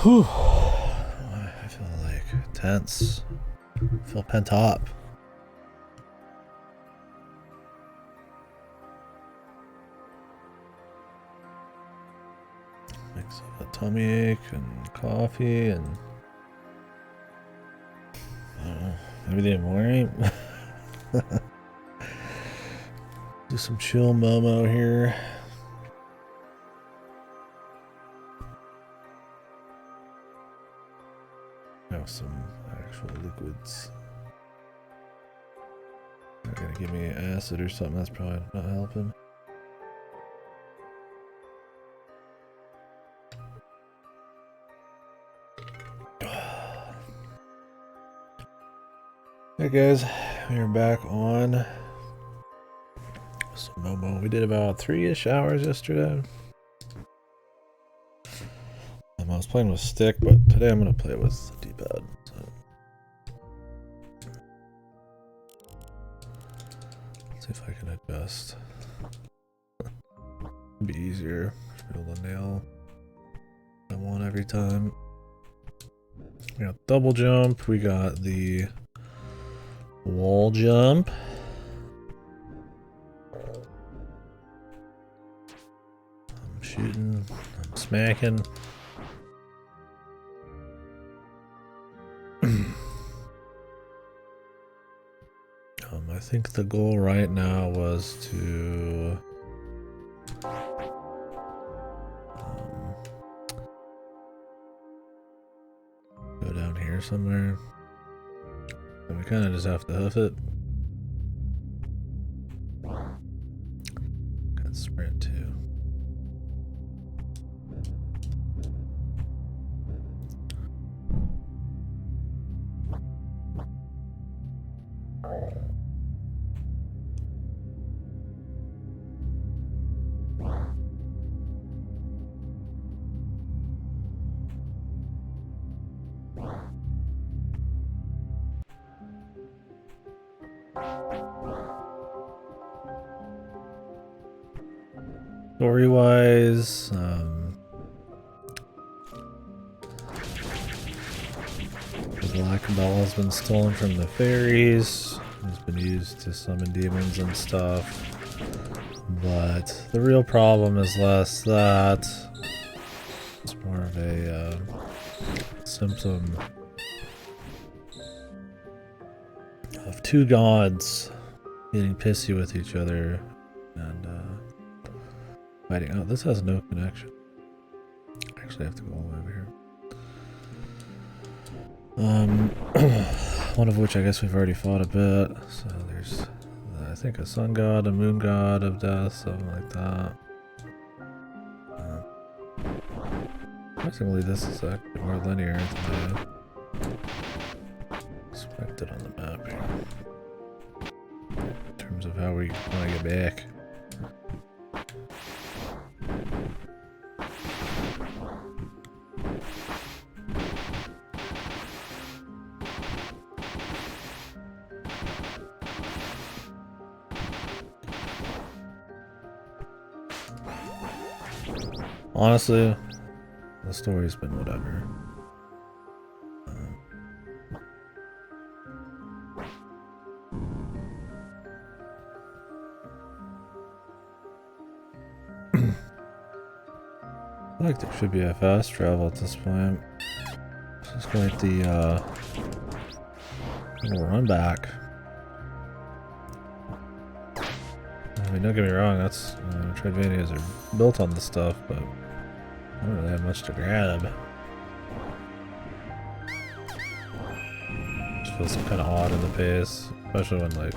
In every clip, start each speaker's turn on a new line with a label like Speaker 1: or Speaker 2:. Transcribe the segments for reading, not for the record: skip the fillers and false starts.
Speaker 1: Whew. I feel like tense. I feel pent up. Mix of a tummy ache and coffee and I don't know, everything more. Do some chill Momo here. Have some actual liquids. They're gonna give me acid or something. That's probably not helping. Hey guys, we're back on some Momo. We did about 3-ish hours yesterday. I was playing with stick, but today I'm gonna play with the D-pad. So. Let's see if I can adjust. It'd be easier to be able to nail what I want every time. We got double jump. We got the wall jump. I'm shooting. I'm smacking. I think the goal right now was to go down here somewhere. And we kind of just have to hoof it. Got sprint too. Story-wise, the black ball has been stolen from the fairies. It's been used to summon demons and stuff. But the real problem is less that. It's more of a symptom of two gods getting pissy with each other and fighting. Oh, this has no connection. I actually have to go all the way over here. One of which I guess we've already fought a bit. So there's, I think, a sun god, a moon god of death, something like that. Surprisingly, this is actually more linear than I expected on the map here. In terms of how we want to get back. Honestly, the story's been whatever. I feel like there should be a fast travel at this point. This is quite the little run back. I mean, don't get me wrong, that's Metroidvanias are built on this stuff, but I don't really have much to grab. Just feels kind of odd in the pace, especially when like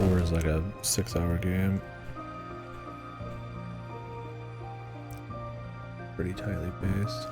Speaker 1: 4 is like a 6-hour game. Pretty tightly paced.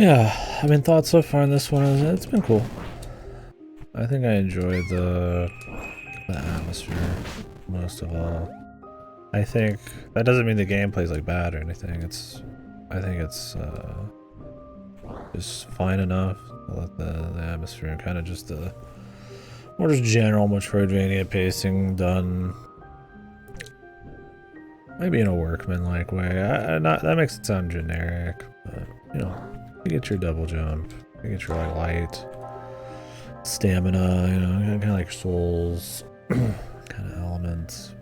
Speaker 1: Yeah, I mean, thoughts so far on this one is it's been cool. I think I enjoyed the atmosphere most of all. I think that doesn't mean the gameplay's like bad or anything. I think it's just fine enough to let the atmosphere and kind of just the more just general Metroidvania pacing done. Maybe in a workman-like way. That makes it sound generic, but you know, you get your double jump, you get your like light stamina, you know, kind of like Souls kind of elements.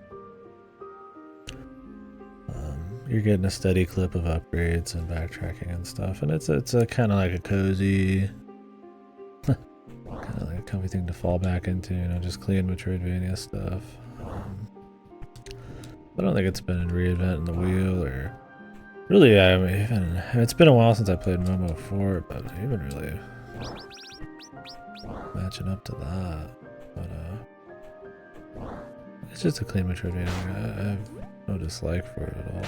Speaker 1: You're getting a steady clip of upgrades and backtracking and stuff, and it's a kind of like a cozy, kind of like a comfy thing to fall back into, you know, just clean Metroidvania stuff. I don't think it's been reinventing the wheel or really. I mean, it's been a while since I played Momo 4, but even really matching up to that. But it's just a clean Metroidvania. I have no dislike for it at all.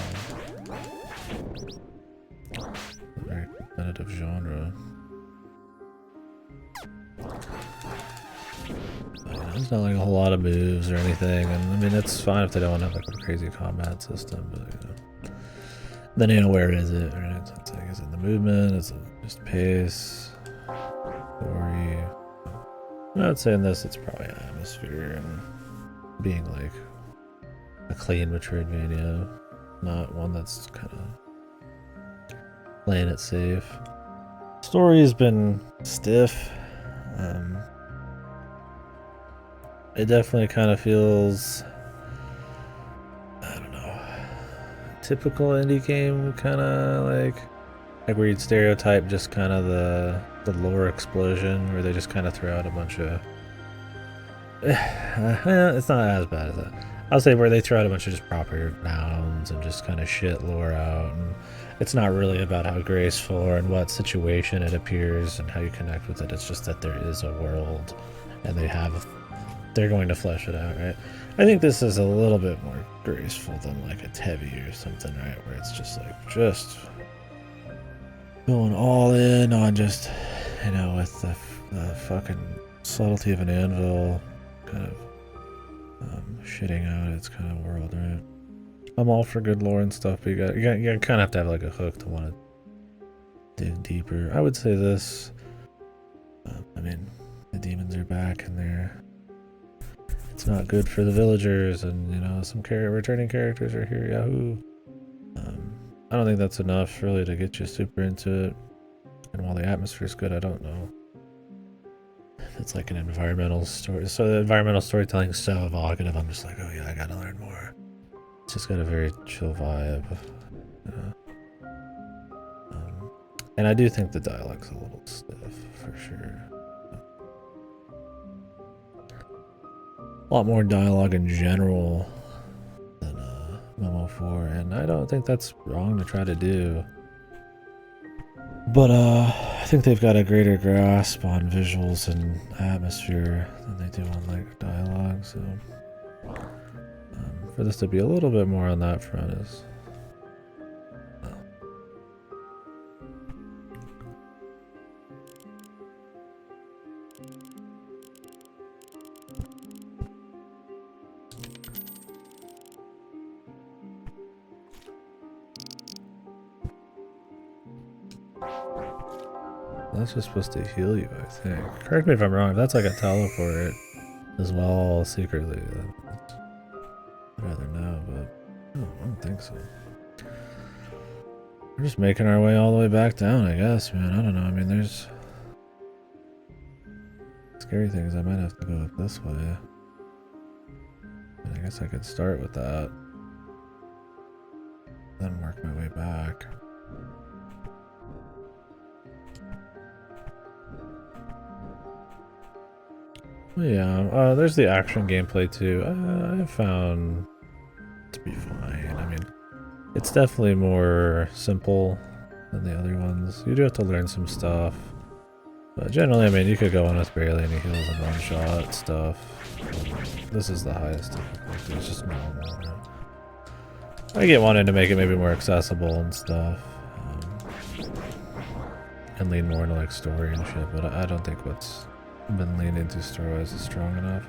Speaker 1: It's a very competitive genre. There's not like a whole lot of moves or anything, and I mean it's fine if they don't have like a crazy combat system, but you know. Then you know, where is it? Right? It's like, is it the movement? Is it just pace? Story? I'm not saying this. It's probably atmosphere and being like a clean Metroidvania, not one that's kind of playing it safe. Story's been stiff. It definitely kind of feels, I don't know, typical indie game, kind of like where you'd stereotype just kind of the lore explosion, where they just kind of throw out a bunch of, it's not as bad as that. I'll say where they throw out a bunch of just proper nouns and just kind of shit lore out, and it's not really about how graceful or in what situation it appears and how you connect with it. It's just that there is a world, and they're going to flesh it out, right? I think this is a little bit more graceful than like a Tevi or something, right? Where it's just like, just going all in on just, you know, with the fucking subtlety of an anvil, kind of shitting out its kind of world, right? I'm all for good lore and stuff, but you kind of have to have like a hook to want to dig deeper. I would say this, I mean, the demons are back and it's not good for the villagers, and you know, some returning characters are here. Yahoo! I don't think that's enough really to get you super into it. And while the atmosphere's good, I don't know. It's like an environmental story. So the environmental storytelling is so evocative. I'm just like, oh yeah, I gotta learn more. It's just got a very chill vibe. And I do think the dialogue's a little stiff for sure. A lot more dialogue in general than Momo 4, and I don't think that's wrong to try to do. But I think they've got a greater grasp on visuals and atmosphere than they do on like dialogue, so for this to be a little bit more on that front is that's just supposed to heal you, I think. Correct me if I'm wrong. If that's like a teleport as well secretly, then I'd rather know, but I don't think so. We're just making our way all the way back down, I guess, man. I don't know. I mean, there's scary things. I might have to go up this way. I guess I could start with that, then work my way back. Yeah, there's the action gameplay too. I found to be fine. I mean, it's definitely more simple than the other ones. You do have to learn some stuff, but generally, I mean, you could go on with barely any heals and one-shot stuff. This is the highest difficulty. It's just normal. Right? I get wanting to make it maybe more accessible and stuff. and lean more into like story and shit, but I don't think what's been leaned into story-wise is strong enough.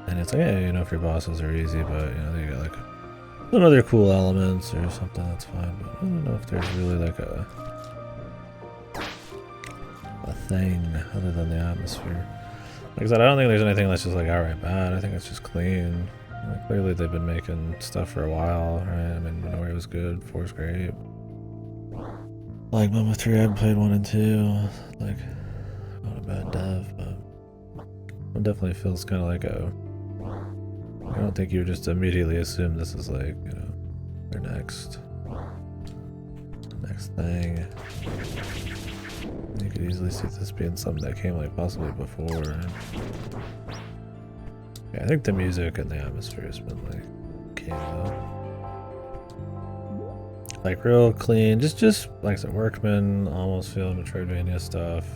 Speaker 1: And it's like, yeah, you know, if your bosses are easy, but you know, they got like some other cool elements or something, that's fine. But I don't know if there's really like a thing other than the atmosphere. Like I said, I don't think there's anything that's just like outright bad. I think it's just clean. Like, clearly they've been making stuff for a while, right? I mean, Minori was good, 4's great. Like Momo 3, I played 1 and 2. Like, not a bad dev, but it definitely feels kind of like a... I don't think you would just immediately assume this is like, you know, their next thing. You could easily see this being something that came like possibly before. Yeah, I think the music and the atmosphere has been like okay though. Like real clean, just like some workman, almost feeling Metroidvania stuff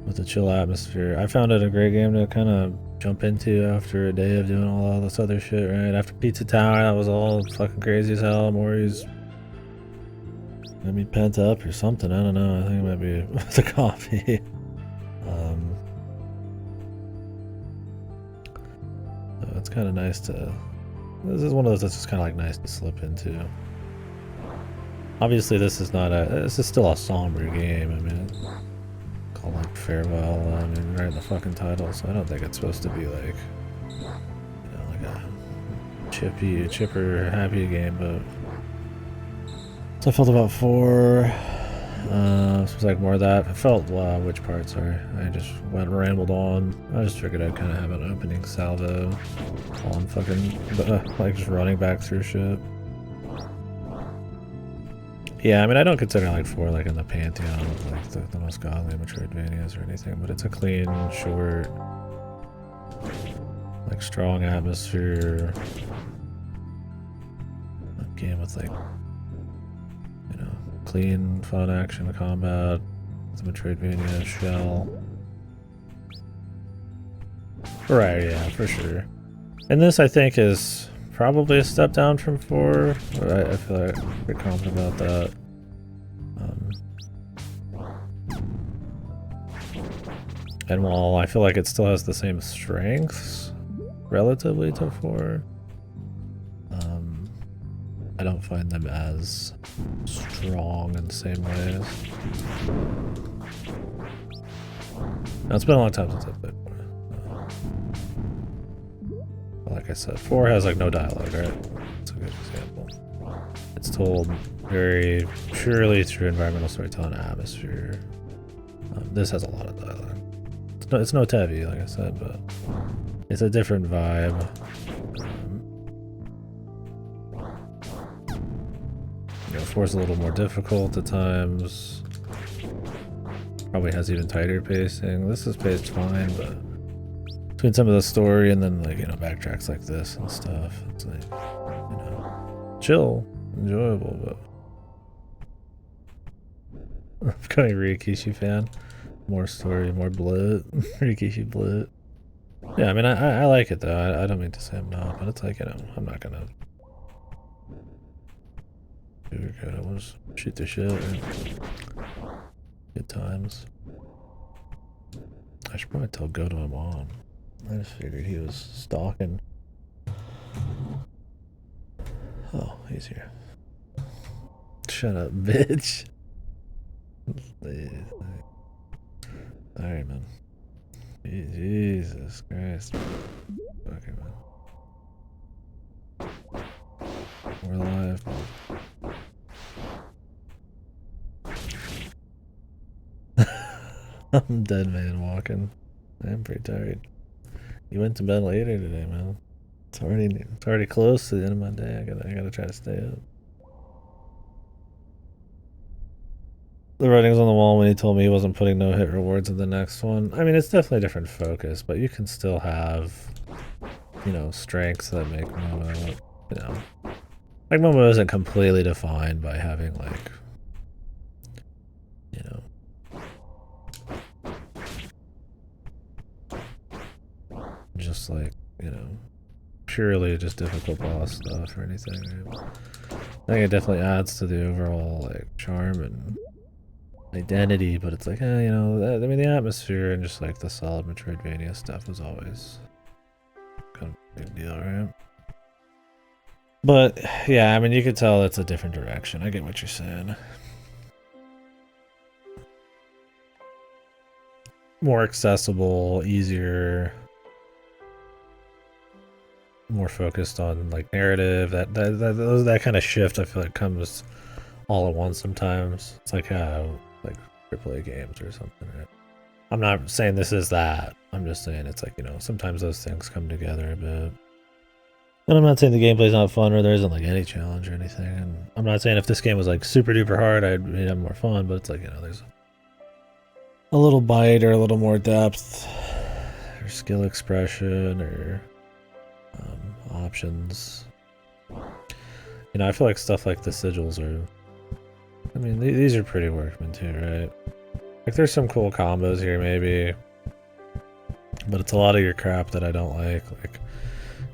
Speaker 1: with a chill atmosphere. I found it a great game to kind of jump into after a day of doing all this other shit, right? After Pizza Tower, that was all fucking crazy as hell. Mori's maybe pent up or something, I don't know. I think it might be the coffee. So it's kind of nice to... This is one of those that's just kind of like nice to slip into. Obviously this is not a... This is still a somber game, I mean... Called like Farewell, I mean, right in the fucking title, so I don't think it's supposed to be like... You know, like a chipper, happy game, but... So I felt about 4. This was like more of that. I felt which part? Sorry, I just rambled on. I just figured I'd kind of have an opening salvo on fucking like just running back through shit. Yeah, I mean I don't consider like 4 like in the pantheon of like the most godly Metroidvanias or anything, but it's a clean, short, like strong atmosphere game with like. Clean, fun action combat, with the Metroidvania shell. Right, yeah, for sure. And this, I think, is probably a step down from 4. I feel like I'm pretty confident about that. And while I feel like it still has the same strengths, relatively to 4, I don't find them as strong in the same ways. Now, it's been a long time since I've played 4. Like I said, 4 has like no dialogue, right? That's a good example. It's told very purely through environmental storytelling and atmosphere. This has a lot of dialogue. It's no Tevi, like I said, but it's a different vibe. You know, 4's a little more difficult at times. Probably has even tighter pacing. This is paced fine, but between some of the story and then like, you know, backtracks like this and stuff, it's like, you know, chill, enjoyable, but becoming a Ryukishi fan. More story, more blood. Ryukishi blood. Yeah, I mean I like it though. I don't mean to say I'm not, but it's like, you know, I'm not gonna I want to shoot the shit. Right? Good times. I should probably tell Goto I'm on. I just figured he was stalking. Oh, he's here. Shut up, bitch. Alright, man. Jesus Christ. Okay, man. We're live. I'm dead man walking. I'm pretty tired. You went to bed later today, man. It's already close to the end of my day. I gotta try to stay up. The writing's on the wall when he told me he wasn't putting no hit rewards in the next one. I mean, it's definitely a different focus, but you can still have, you know, strengths that make Momo, you know, like Momo isn't completely defined by having like, you know, just like, you know, purely just difficult boss stuff or anything. Right? I think it definitely adds to the overall like charm and identity, but it's like, you know, I mean, the atmosphere and just like the solid Metroidvania stuff was always kind of a big deal, right? But yeah, I mean, you could tell it's a different direction. I get what you're saying. More accessible, easier, more focused on like narrative. That kind of shift, I feel like comes all at once sometimes. It's like how like AAA games or something. Right? I'm not saying this is that. I'm just saying it's like, you know, sometimes those things come together a bit. And I'm not saying the gameplay's not fun or there isn't like any challenge or anything. And I'm not saying if this game was like super duper hard, I'd have more fun. But it's like, you know, there's a little bite or a little more depth or skill expression or options. You know, I feel like stuff like the sigils are, I mean, these are pretty workman too, right? Like there's some cool combos here maybe, but it's a lot of your crap that I don't like. Like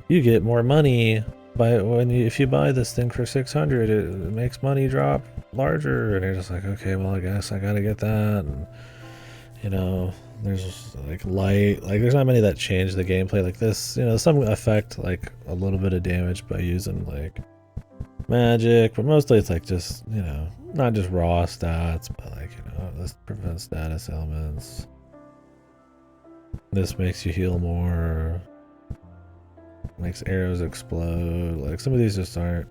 Speaker 1: you get more money by if you buy this thing for 600, it makes money drop larger, and you're just like, okay, well I guess I gotta get that. And you know, there's like light, like there's not many that change the gameplay like this. You know, some affect like a little bit of damage by using like magic, but mostly it's like just, you know, not just raw stats, but like, you know, this prevents status elements. This makes you heal more. Makes arrows explode. Like some of these just aren't,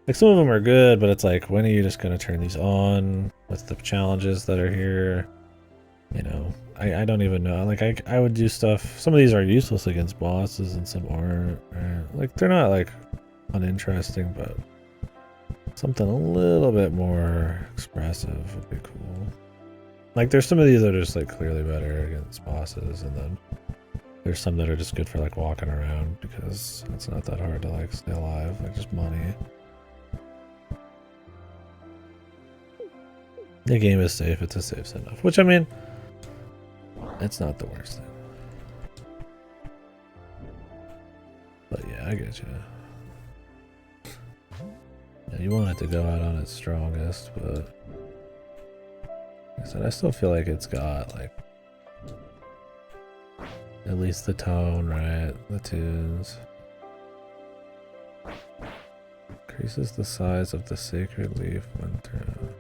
Speaker 1: like some of them are good, but it's like, when are you just gonna turn these on with the challenges that are here? You know, I don't even know. Like I would do stuff. Some of these are useless against bosses and some aren't. Like they're not like uninteresting, but something a little bit more expressive would be cool. Like there's some of these that are just like clearly better against bosses, and then there's some that are just good for like walking around because it's not that hard to like stay alive, like just money. The game is safe, it's a safe send-off, which I mean, it's not the worst thing. But yeah, I get you. Yeah, you want it to go out on its strongest, but like I said, I still feel like it's got like at least the tone, right? The tunes. Increases the size of the sacred leaf when thrown.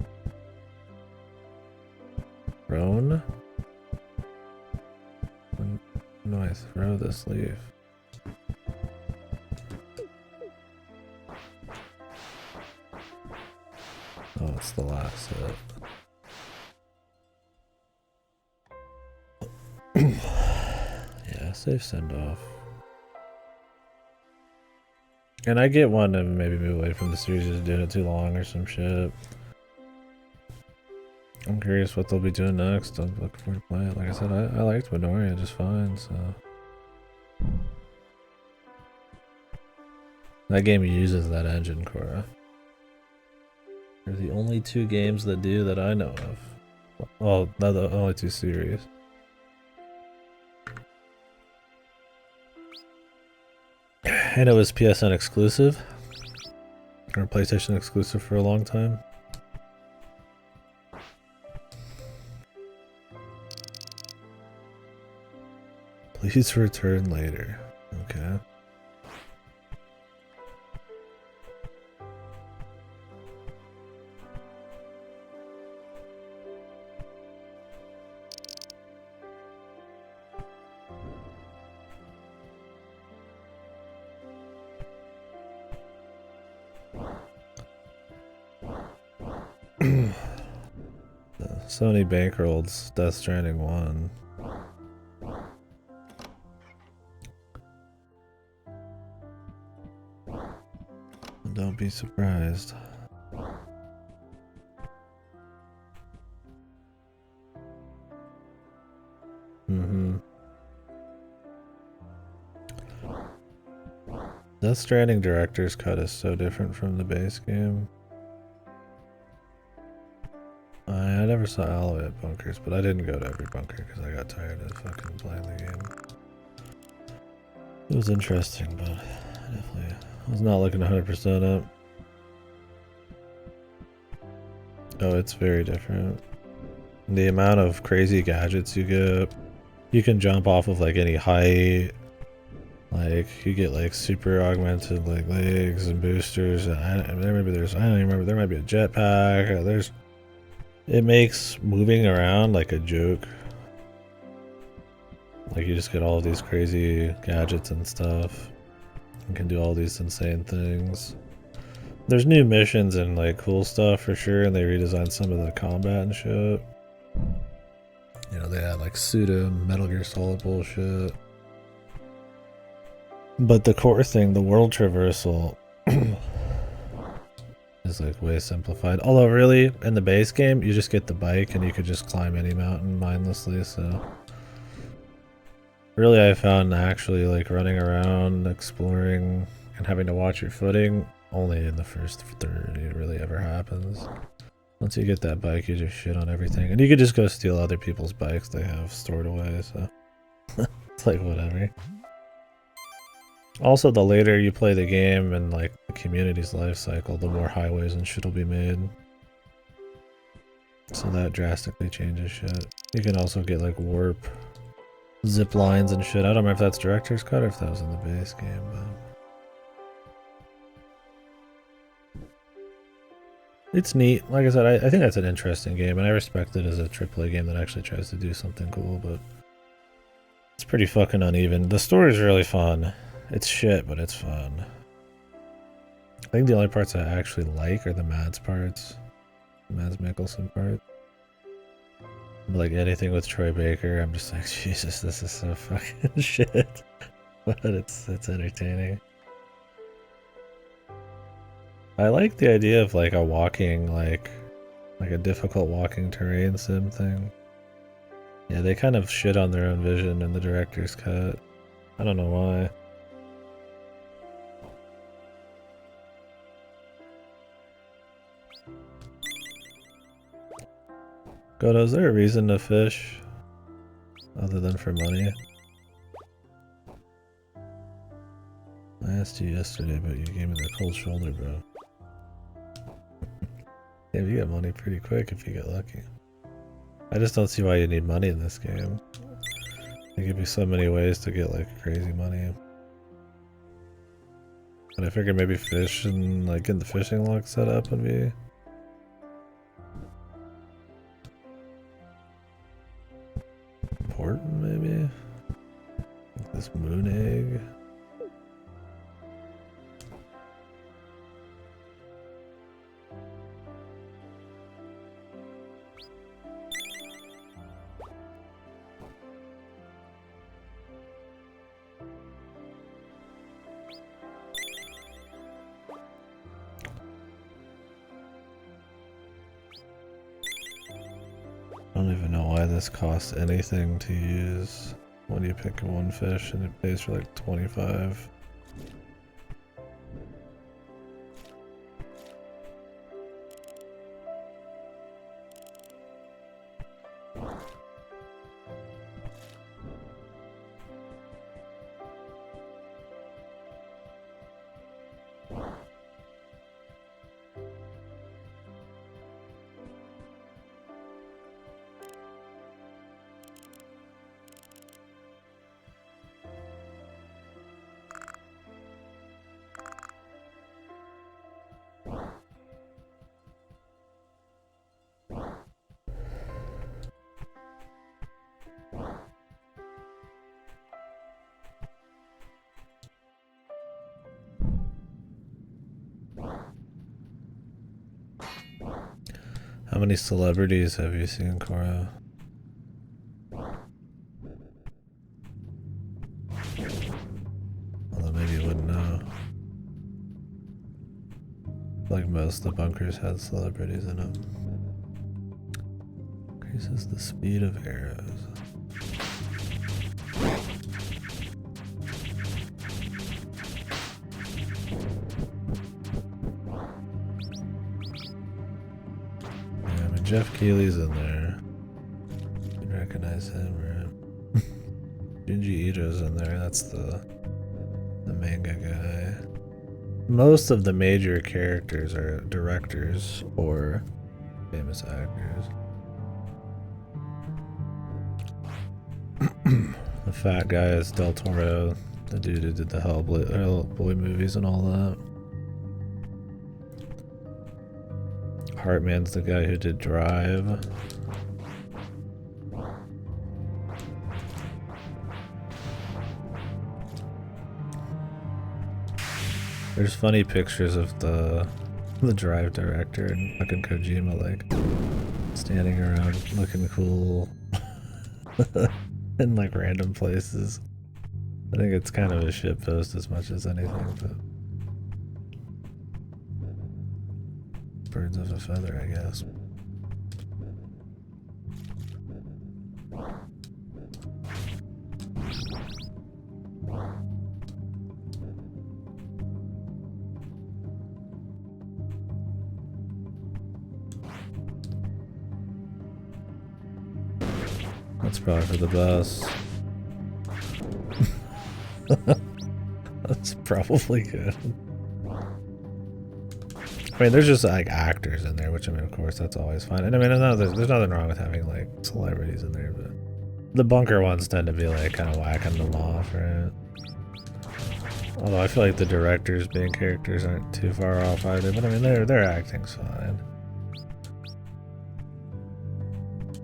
Speaker 1: When I throw this leaf. Oh, it's the last hit. Yeah, safe send off. And I get one to maybe move away from the series just doing it too long or some shit. I'm curious what they'll be doing next. I'm looking forward to playing it. Like I said, I liked Momodora just fine, so. That game uses that engine, Cora. They're the only two games that do that I know of. Well, not the only two series. And it was PSN exclusive. Or PlayStation exclusive for a long time. Please return later. Okay. Sony bankrolls Death Stranding 1. Don't be surprised. Death Stranding director's cut is so different from the base game. I never saw Alloy at bunkers, but I didn't go to every bunker because I got tired of fucking playing the game. It was interesting, but Definitely. I was not looking 100% up. Oh, it's very different. The amount of crazy gadgets you get. You can jump off of like any height. Like you get like super augmented like legs and boosters. And I don't even remember. There might be a jetpack. It makes moving around like a joke. Like you just get all of these crazy gadgets and stuff. You can do all these insane things. There's new missions and like cool stuff for sure, and they redesigned some of the combat and shit. You know, they had like pseudo Metal Gear Solid bullshit. But the core thing, the world traversal, is like way simplified. Although really, in the base game, you just get the bike and you could just climb any mountain mindlessly, so... Really, I found actually like running around, exploring, and having to watch your footing only in the first third it really ever happens. Once you get that bike, you just shit on everything. And you could just go steal other people's bikes they have stored away, so... It's like whatever. Also, the later you play the game and like the community's life cycle, the more highways and shit will be made. So that drastically changes shit. You can also get like warp zip lines and shit. I don't remember if that's director's cut or if that was in the base game, but... It's neat. Like I said, I think that's an interesting game, and I respect it as a AAA game that actually tries to do something cool, but... It's pretty fucking uneven. The story's really fun. It's shit, but it's fun. I think the only parts I actually like are the Mads parts. The Mads Mikkelsen part. Like anything with Troy Baker, I'm just like, Jesus, this is so fucking shit. But it's entertaining. I like the idea of like a walking, like a difficult walking terrain sim thing. Yeah, they kind of shit on their own vision in the director's cut. I don't know why. Godo, is there a reason to fish? Other than for money? I asked you yesterday, but you gave me the cold shoulder, bro. Damn, you get money pretty quick if you get lucky. I just don't see why you need money in this game. There could be so many ways to get like crazy money. And I figured maybe fish and like getting the fishing log set up would be... important, maybe? Like this moon egg. I don't even know why this costs anything to use when you pick one fish and it pays for like 25. How many celebrities have you seen, Cora? Although maybe you wouldn't know. Like most of the bunkers had celebrities in them. Increases the speed of arrows. Jeff Keighley's in there. You can recognize him, right? Junji Ito's in there. That's the the manga guy. Most of the major characters are directors or famous actors. The fat guy is Del Toro, the dude who did the Hellboy movies and all that. Hartman's the guy who did Drive. There's funny pictures of the Drive director and fucking Kojima like standing around looking cool in like random places. I think it's kind of a shitpost as much as anything, but birds of a feather, I guess. That's probably for the best. That's probably good. I mean, there's just like actors in there, which I mean, of course, that's always fine. And I mean, there's nothing wrong with having like celebrities in there, but the bunker ones tend to be like kind of whacking them off, right? Although I feel like the directors being characters aren't too far off either, but I mean, their acting's fine.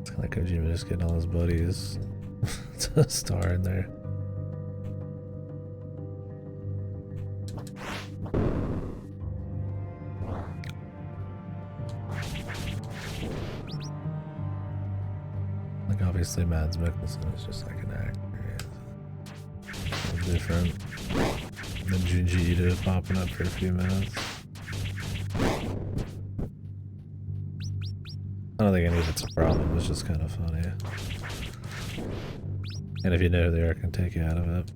Speaker 1: It's kind of like Kojima just getting all his buddies to star in there. Like obviously Mads Mikkelsen is just like an actor. It's a little different than Junji Ito popping up for a few minutes. I don't think any of it's a problem, it's just kind of funny. And if you know who they are, it can take you out of it.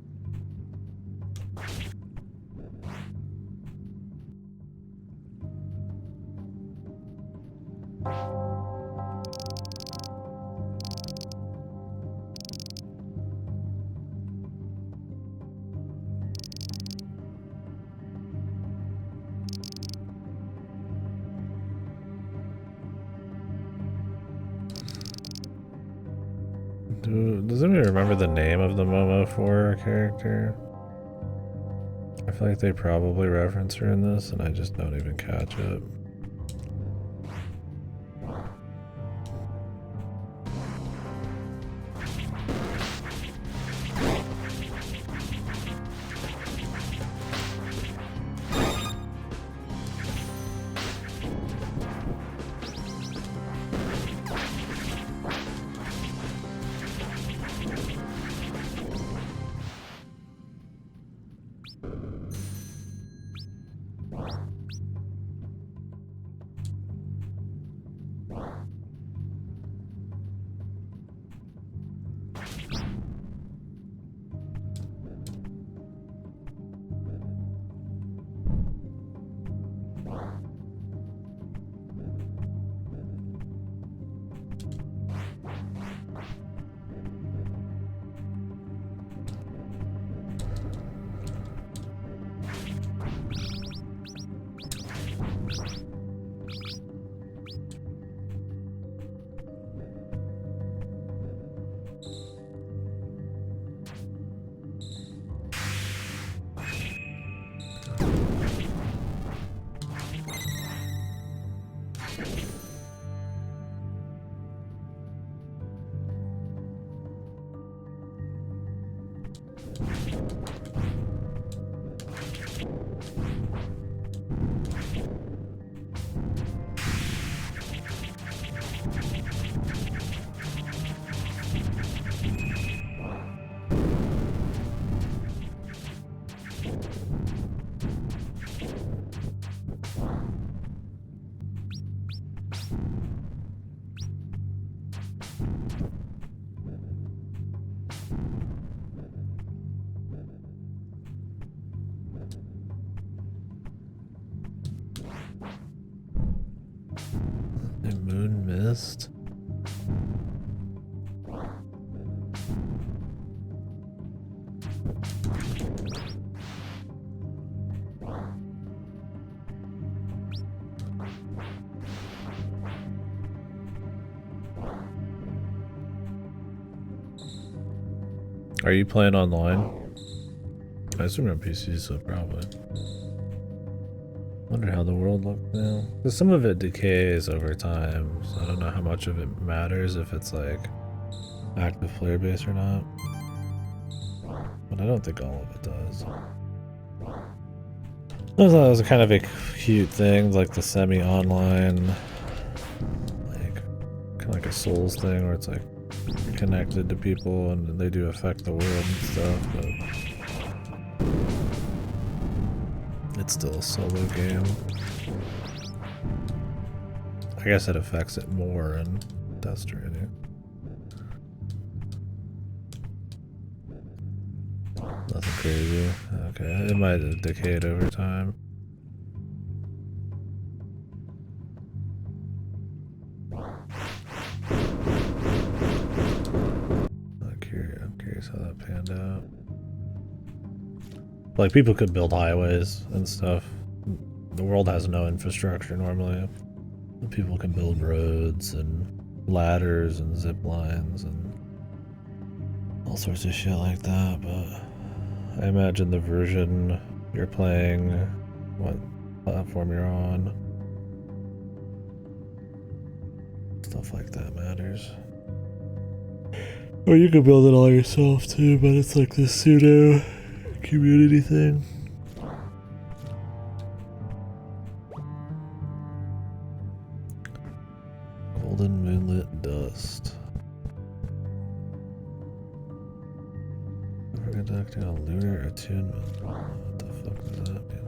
Speaker 1: Does anybody remember the name of the Momodora character? I feel like they probably reference her in this, and I just don't even catch it. Moon Mist. Are you playing online? I assume you're on PC, so probably. Wonder how the world looks now. Because some of it decays over time, so I don't know how much of it matters if it's like active player base or not. But I don't think all of it does. I thought that was a kind of a cute thing, like the semi-online, like kind of like a Souls thing where it's like connected to people and they do affect the world and stuff, but it's still a solo game. I guess it affects it more in Death Stranding. Nothing crazy. Okay, it might have decayed over time. I'm curious how that panned out. Like, people could build highways and stuff. The world has no infrastructure normally. People can build roads and ladders and zip lines and all sorts of shit like that, but I imagine the version you're playing, what platform you're on, stuff like that matters. Or you can build it all yourself too, but it's like this pseudo community thing. Golden moonlit dust. We're conducting a lunar attunement. What the fuck does that mean?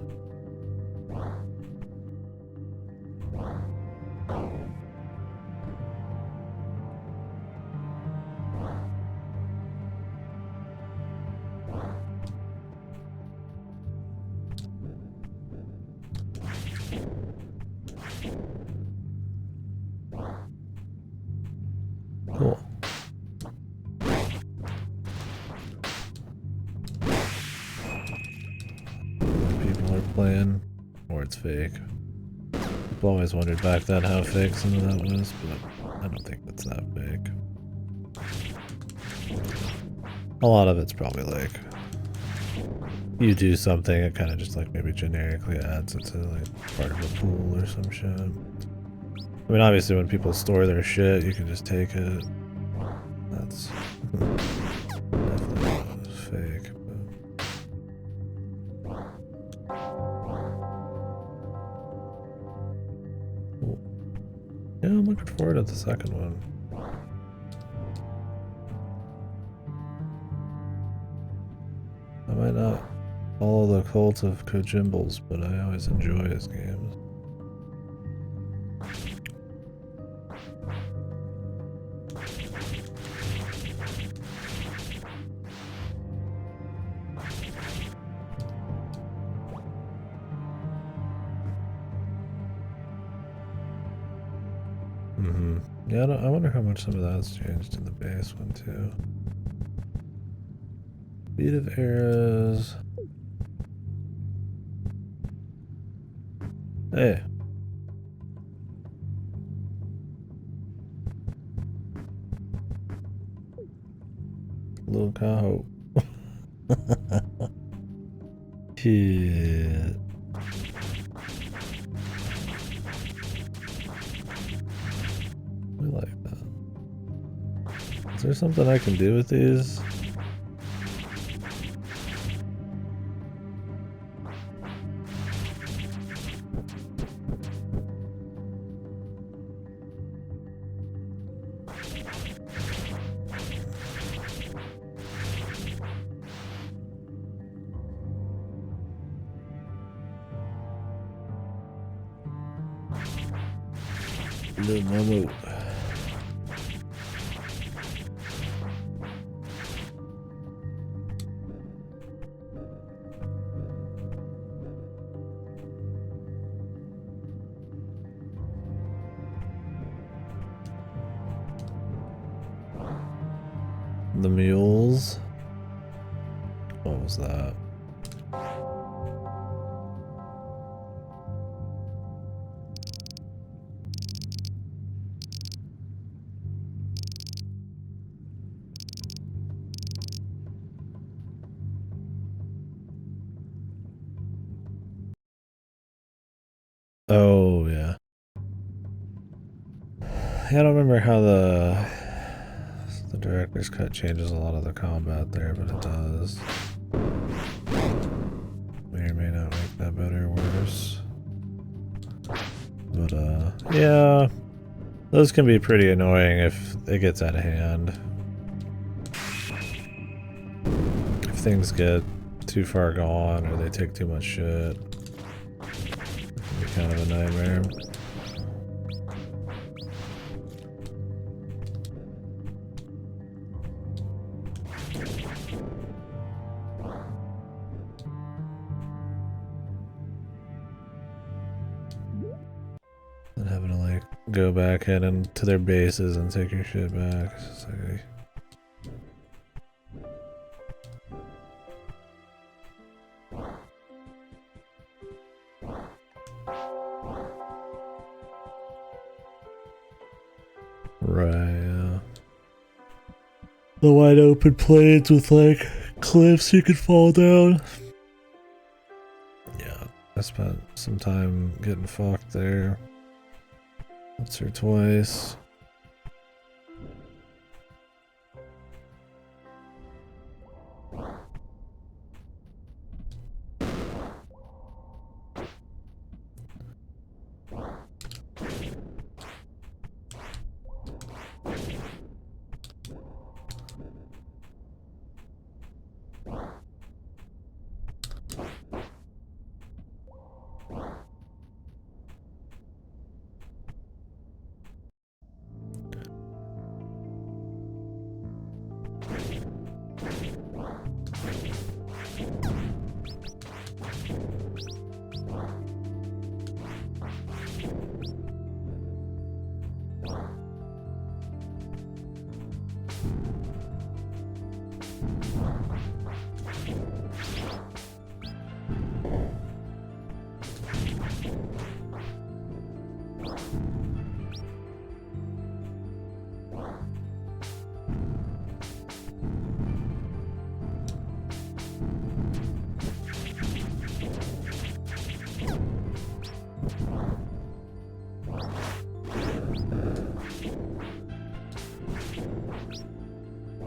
Speaker 1: Cool. People are playing, or it's fake. People always wondered back then how fake some of that was, but I don't think it's that fake. A lot of it's probably like, you do something, it kind of just like maybe generically adds it to like part of a pool or some shit. I mean, obviously when people store their shit, you can just take it. That's definitely fake. Cool. Yeah, I'm looking forward to the second one. I might not follow the cult of Kojimbles, but I always enjoy his games. Yeah, I wonder how much some of that's changed in the base one too. Speed of arrows. Hey. Little cow. Shit. I like that. Is there something I can do with these? Little Momo. The mules. What was that? Oh, yeah. I don't remember how the director's cut changes a lot of the combat there, but it does. May or may not make that better or worse. But, yeah. Those can be pretty annoying if it gets out of hand. If things get too far gone or they take too much shit. It can be kind of a nightmare. And having to like go back in and to their bases and take your shit back. It's like, right, yeah. The wide open plains with like cliffs you could fall down. Yeah, I spent some time getting fucked there. Once or twice.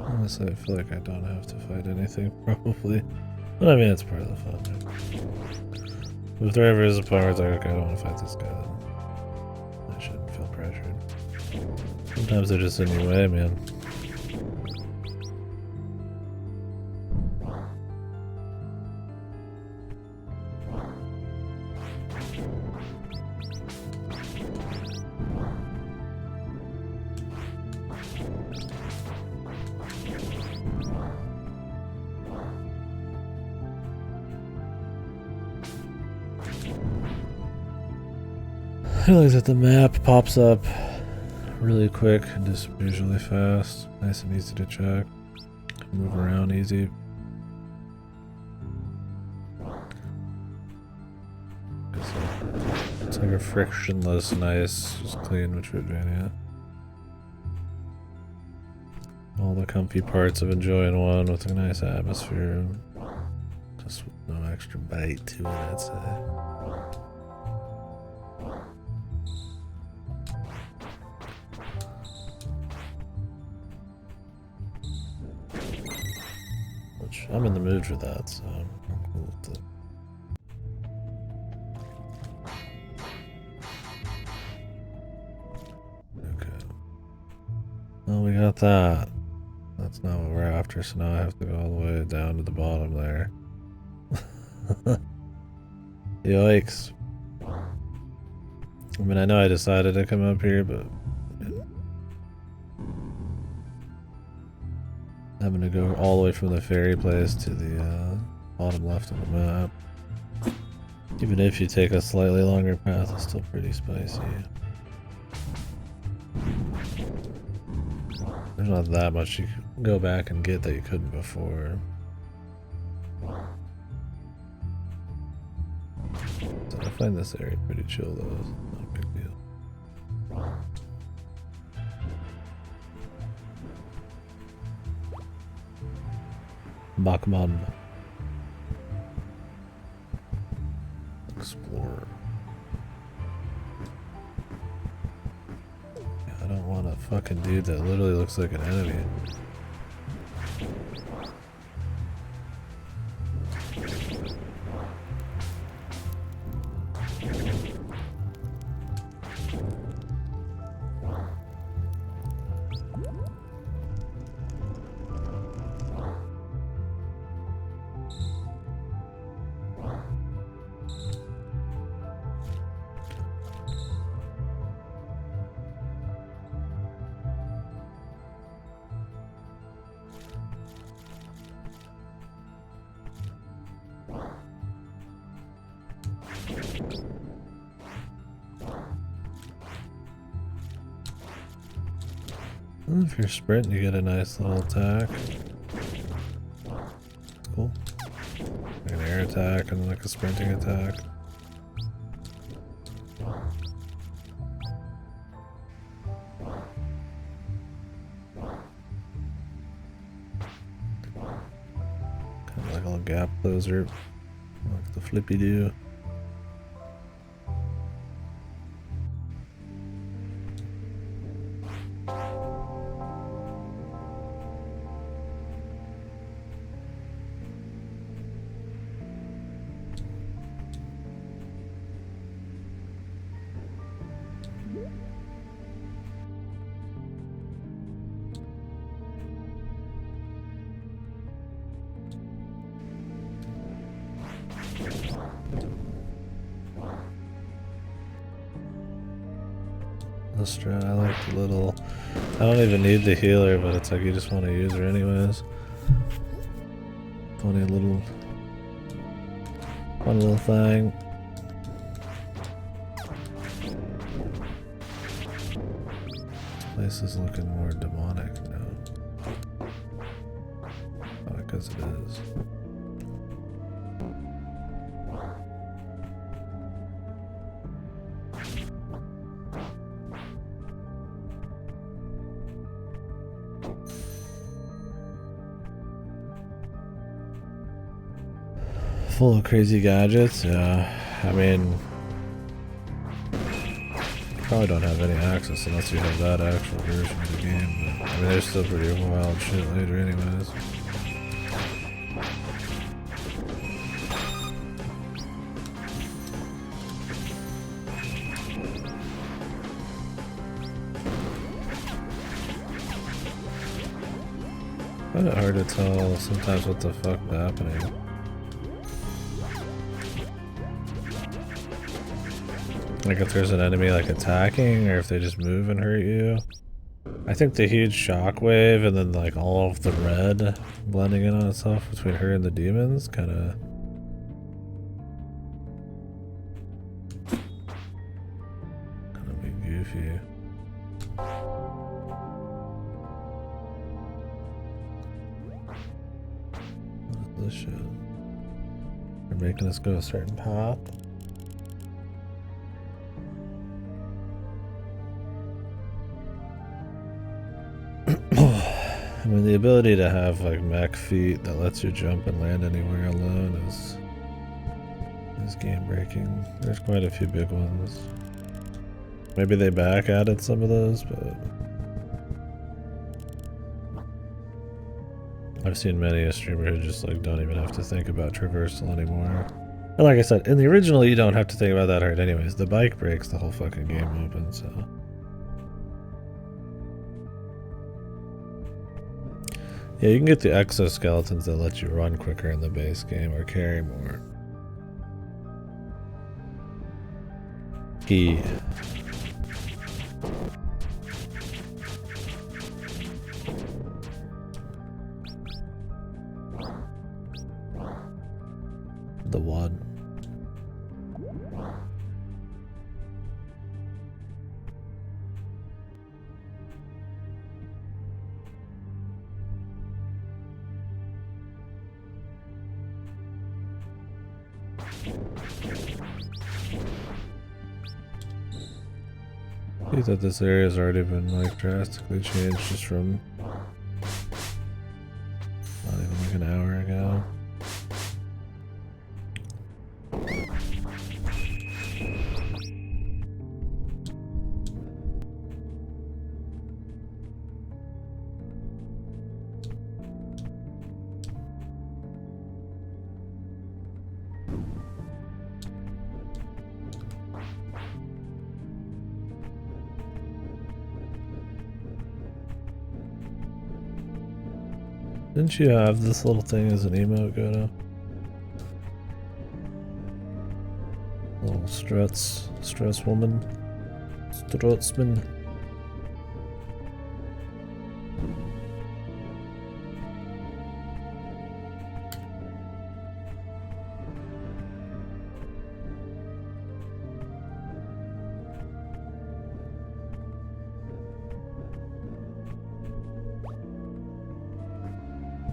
Speaker 1: Honestly, I feel like I don't have to fight anything, probably. But I mean, it's part of the fun. If there ever is a part where it's like, okay, I don't want to fight this guy, then I shouldn't feel pressured. Sometimes they're just in your way, man. I realize that the map pops up really quick and disappears really fast. Nice and easy to check. Move around easy. It's like a frictionless, nice, just clean Metroidvania. All the comfy parts of enjoying one with a nice atmosphere. Just with no extra bite to it, I'd say. I'm in the mood for that, so I'm cool with it. Okay. Well, we got that. That's not what we're after, so now I have to go all the way down to the bottom there. Yikes. I mean, I know I decided to come up here, but having to go all the way from the ferry place to the bottom left of the map. Even if you take a slightly longer path, it's still pretty spicy. There's not that much you can go back and get that you couldn't before. So I find this area pretty chill though, it's not a big deal. Bakman. Explorer. fucking dude that literally looks like an enemy. If you're sprinting, you get a nice little attack. Cool. Like an air attack and like a sprinting attack. Kind of like a little gap closer. Like the flippy do. I like the little, I don't even need the healer, but it's like you just want to use her anyways. Funny little, fun little thing. This place is looking more demonic now. Oh, because it is. Full of crazy gadgets, yeah. I mean, you probably don't have any access unless you have that actual version of the game, but I mean, there's still pretty wild shit later anyways. I find it hard to tell sometimes what the fuck is happening. Like if there's an enemy like attacking or if they just move and hurt you. I think the huge shockwave and then like all of the red blending in on itself between her and the demons kinda be goofy. What is this shit? They're making us go a certain path. I mean, the ability to have like mech feet that lets you jump and land anywhere alone is game breaking. There's quite a few big ones. Maybe they back added some of those, but I've seen many a streamer who just like don't even have to think about traversal anymore. And like I said, in the original you don't have to think about that hard anyways. The bike breaks the whole fucking game open, so. Yeah, you can get the exoskeletons that let you run quicker in the base game or carry more. Key. The one. I see that this area has already been like drastically changed just from not even like an hour ago. Didn't you have this little thing as an emote, Goto? Little struts woman. Strutsman.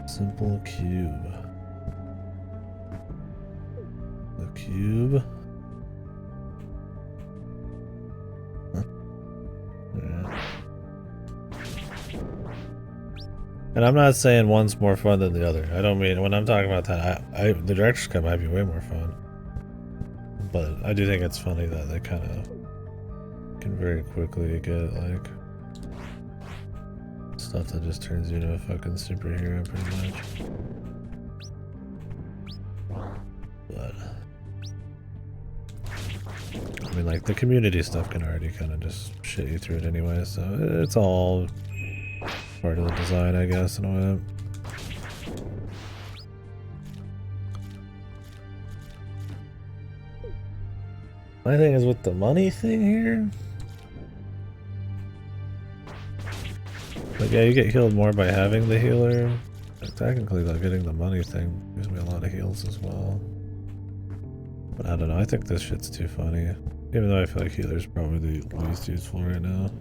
Speaker 1: Simple cube. The cube. Huh. Yeah. And I'm not saying one's more fun than the other. I don't mean, when I'm talking about that, the director's cut might be way more fun. But I do think it's funny that they kind of can very quickly get like stuff that just turns you into a fucking superhero pretty much. But I mean, like, the community stuff can already kind of just shit you through it anyway, so it's all part of the design, I guess, in a way. My thing is with the money thing here. Like, yeah, you get healed more by having the healer. But technically, like, getting the money thing gives me a lot of heals as well. But I don't know, I think this shit's too funny. Even though I feel like healer's probably the least useful right now.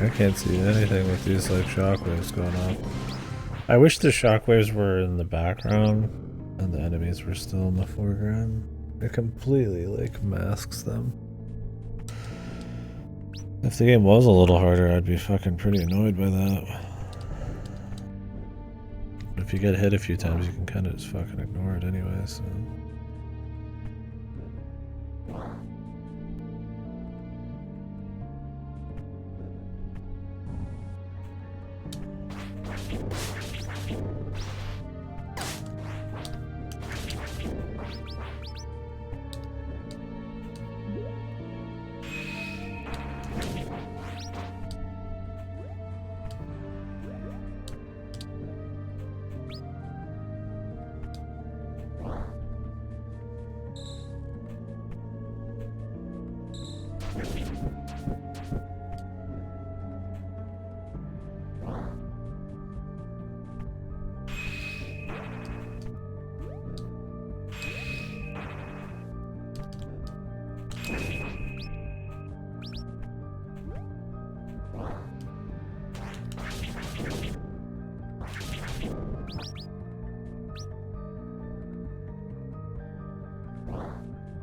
Speaker 1: I can't see anything with these like shockwaves going on. I wish the shockwaves were in the background and the enemies were still in the foreground. It completely like masks them. If the game was a little harder, I'd be fucking pretty annoyed by that. But if you get hit a few times, you can kind of just fucking ignore it anyway, so...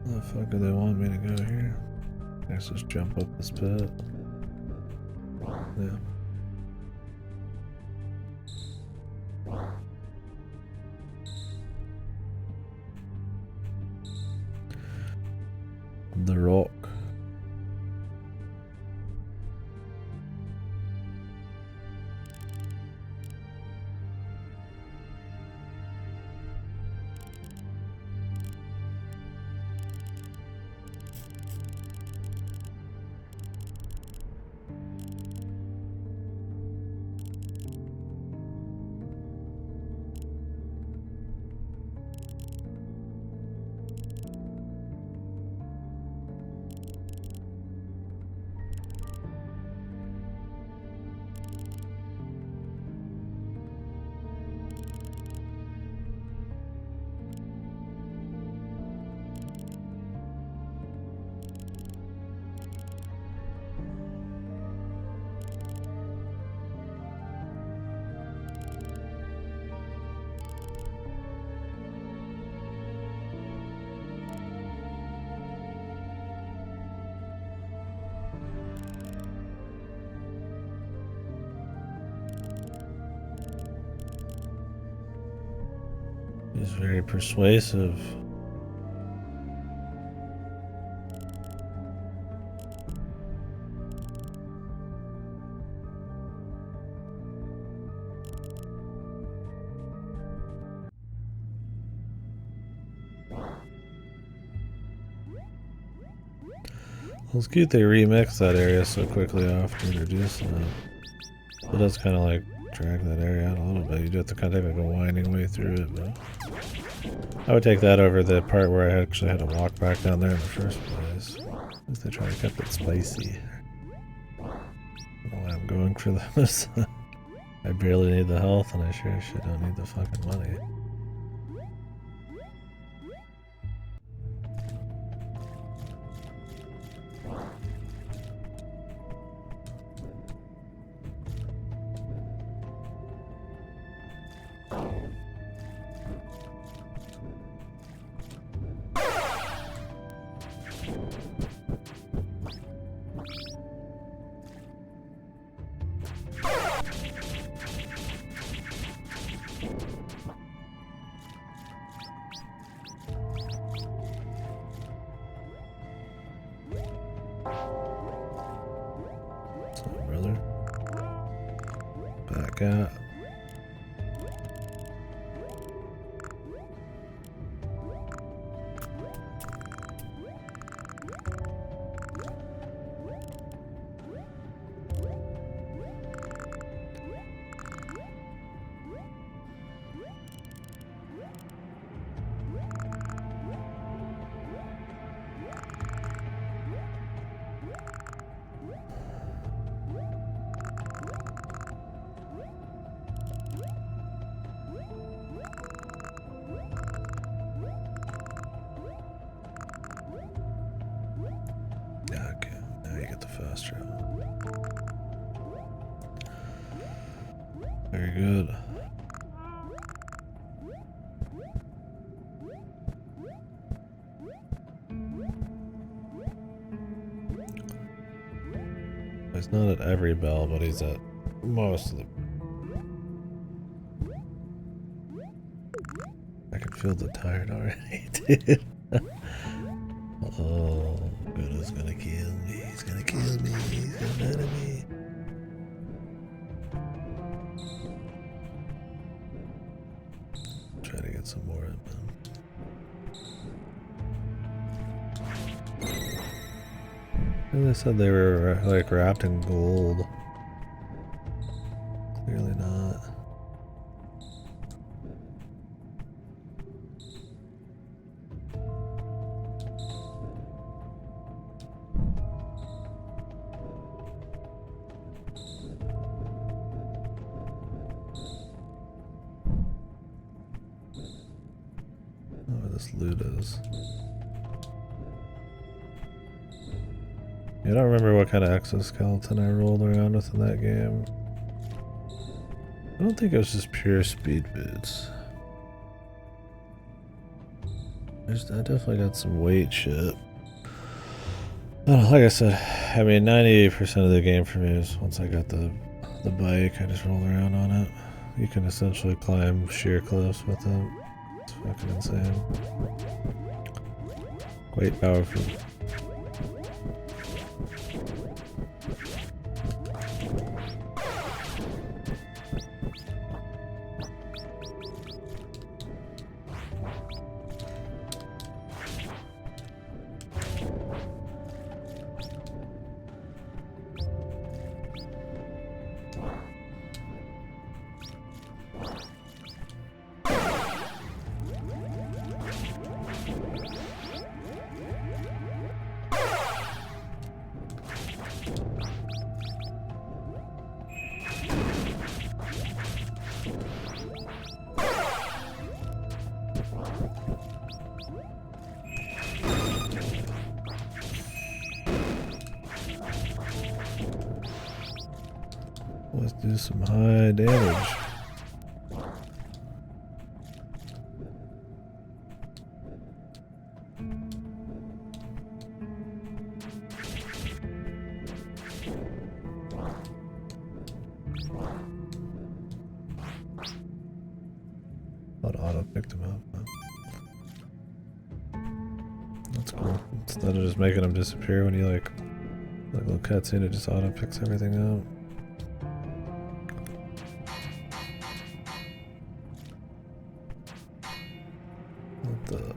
Speaker 1: Where the fuck do they want me to go here? Let's just jump up this pit. Yeah. The rock. He's very persuasive. Well, it's cute they remix that area so quickly after introducing it. It does kind of like drag that area out a little bit. You do have to kind of take like a winding way through it, but I would take that over the part where I actually had to walk back down there in the first place. At least they try to keep it spicy. I don't know why I'm going for those. I barely need the health, and I sure as shit don't need the fucking money. Brother. Back out. Okay, now you get the fast travel. Very good. He's not at every bell, but he's at most of the... I can feel the tired already, dude. Oh, Gudo's gonna kill me. He's gonna kill me. He's gonna murder me. Try to get some more of them. And they said they were like wrapped in gold. Clearly not. This loot is. I don't remember what kind of exoskeleton I rolled around with in that game. I don't think it was just pure speed boots. I definitely got some weight shit. I don't know, like I said, I mean 98% of the game for me is once I got the bike, I just rolled around on it. You can essentially climb sheer cliffs with it. It's fucking insane. Quite powerful. Let's do some high damage. Oh, it auto picked him up. Huh? That's cool. Instead of just making him disappear when you like little cutscene, it just auto picks everything up. What the?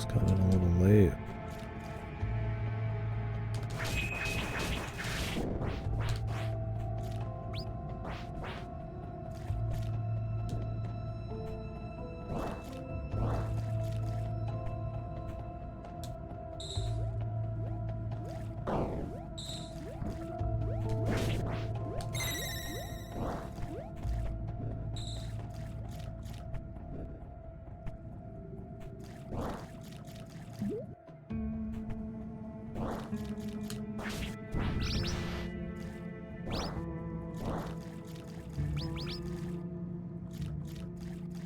Speaker 1: Coming a little late.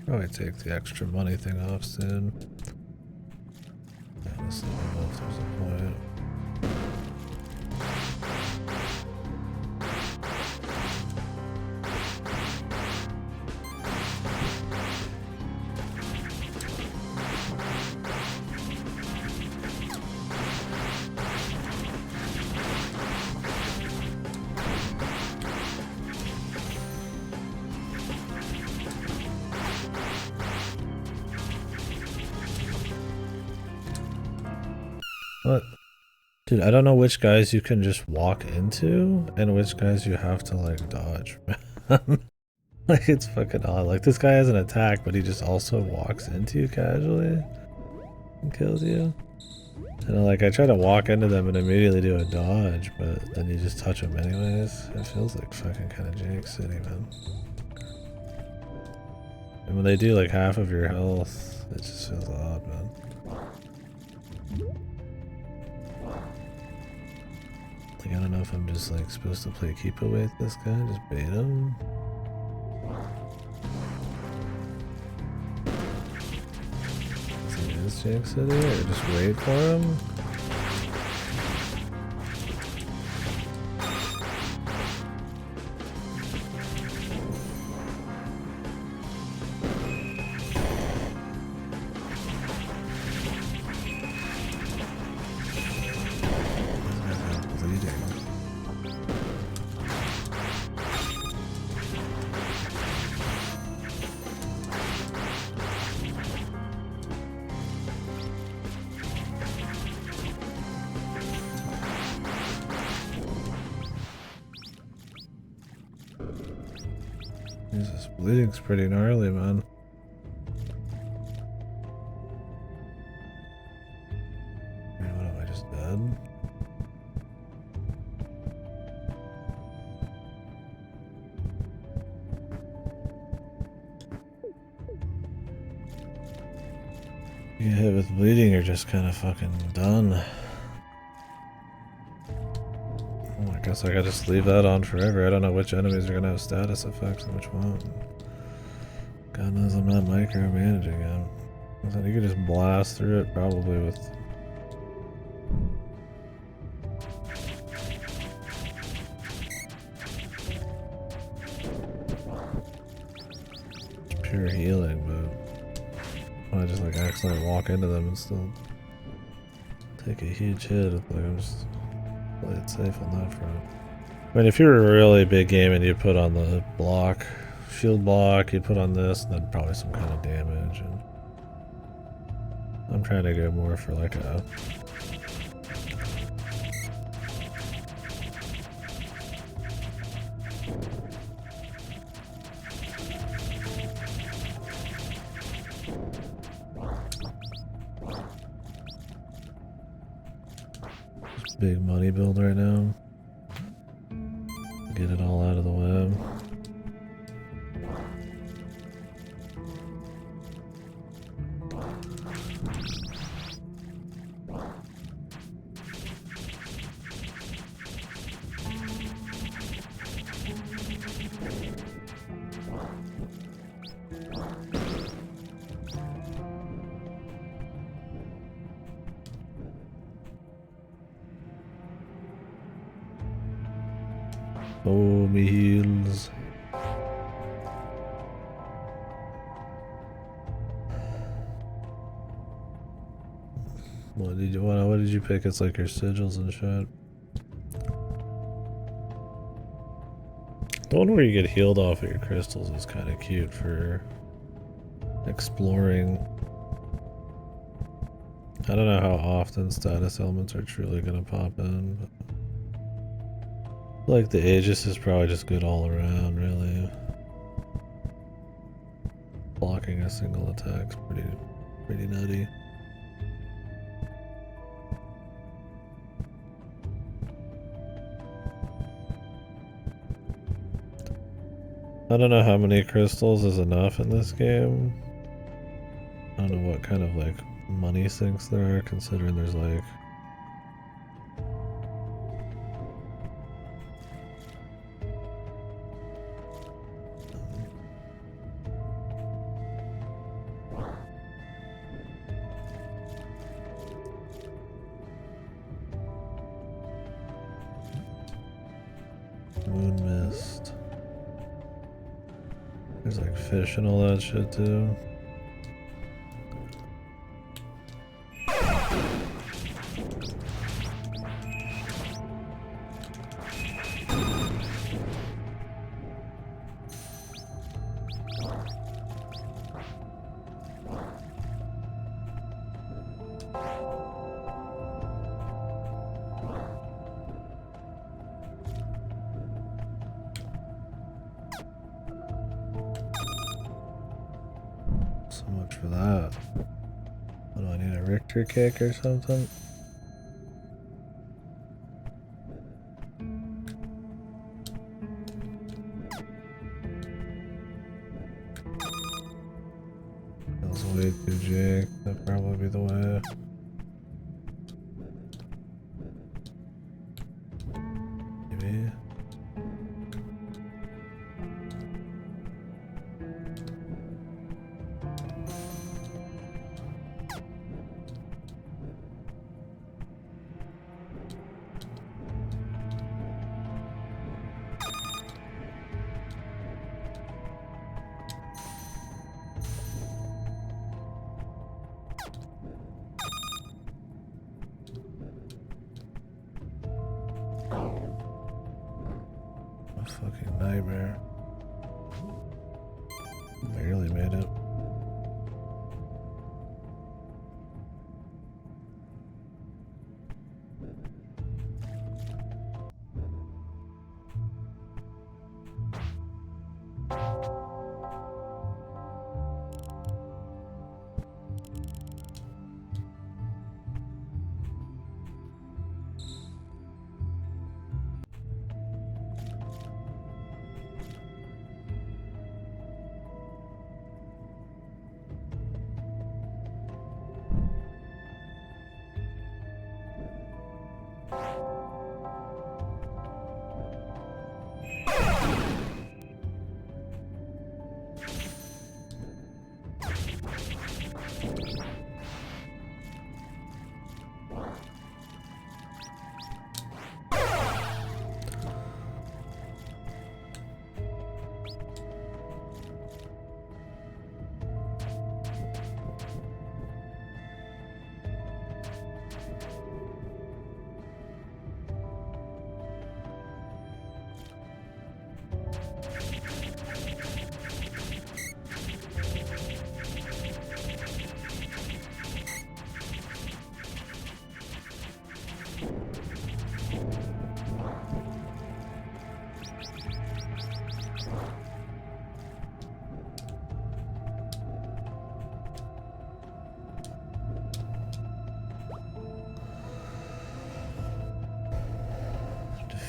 Speaker 1: Probably take the extra money thing off soon. Honestly, I don't know if there's a point. What? Dude, I don't know which guys you can just walk into and which guys you have to like dodge. Like it's fucking odd. Like this guy has an attack, but he just also walks into you casually and kills you. And like I try to walk into them and immediately do a dodge, but then you just touch them anyways. It feels like fucking kind of Jake City, man. And when they do like half of your health, it just feels odd, man. Like I don't know if I'm just like supposed to play keep away with this guy, just bait him. Is Jake City or just wait for him? Jesus, bleeding's pretty gnarly, man. Wait, what am I just dead? You get hit with bleeding, you're just kind of fucking done. I guess I gotta just leave that on forever. I don't know which enemies are gonna have status effects and which won't. God knows I'm not micromanaging him. Then you could just blast through it probably with... pure healing, but I just like accidentally walk into them and still take a huge hit. It's like I'm just play it safe on that front. I mean, if you were a really big game and you put on the block, shield block, you'd put on this, and then probably some kind of damage. And I'm trying to go more for like a big money build right now. Get it all out of the way. Oh, me heals. What did you pick? It's like your sigils and shit. The one where you get healed off of your crystals is kind of cute for exploring. I don't know how often status elements are truly gonna pop in, but like the Aegis is probably just good all around, really. Blocking a single attack's pretty nutty. I don't know how many crystals is enough in this game. I don't know what kind of like money sinks there are, considering there's like moon mist. There's like fish and all that shit too. So much for that. What do I need, a Richter kick or something? Feels way too jank. That'd probably be the way. Maybe. A fucking nightmare. Barely made it.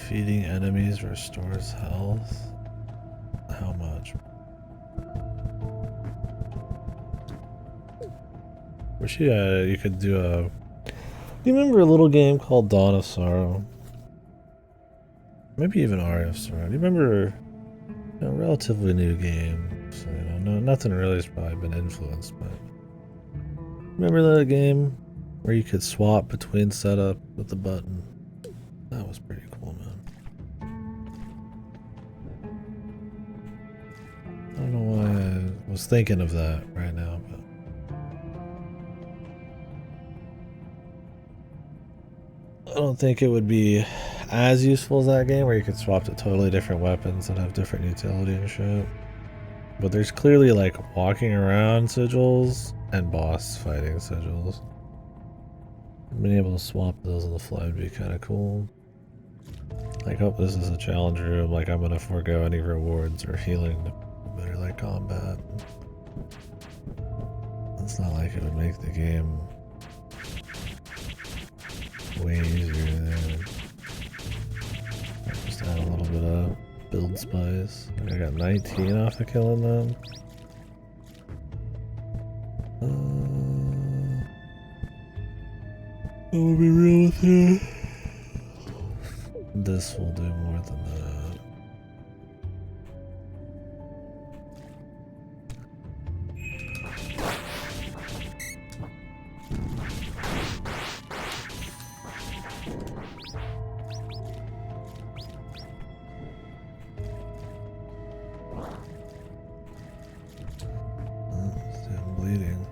Speaker 1: Defeating enemies restores health. How much? Wish you could do a... Do you remember a little game called Dawn of Sorrow? Maybe even Aria of Sorrow. Do you remember a relatively new game? So, nothing really has probably been influenced, but... Remember that game where you could swap between setup with the button? That was pretty cool, man. I don't know why I was thinking of that right now, but... I don't think it would be as useful as that game where you could swap to totally different weapons and have different utility and shit. But there's clearly like walking around sigils and boss fighting sigils. Being able to swap those on the fly would be kind of cool. Like, oh, this is a challenge room, like I'm gonna forego any rewards or healing to better like combat. It's not like it would make the game way easier there. Just add a little bit of build spice. I got 19 off of killing them. I will be real with you. This will do more than that. I'm bleeding.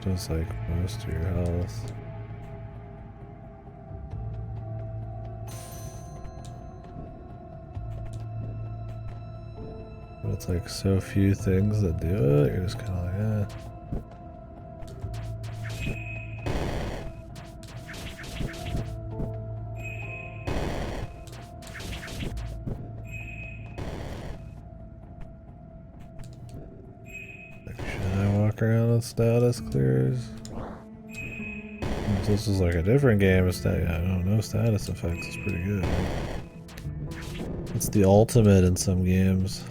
Speaker 1: Just like most of your health. But it's like so few things that do it, you're just kind of like, eh. Around with status clears. If this is like a different game, no status effects is pretty good. It's the ultimate in some games.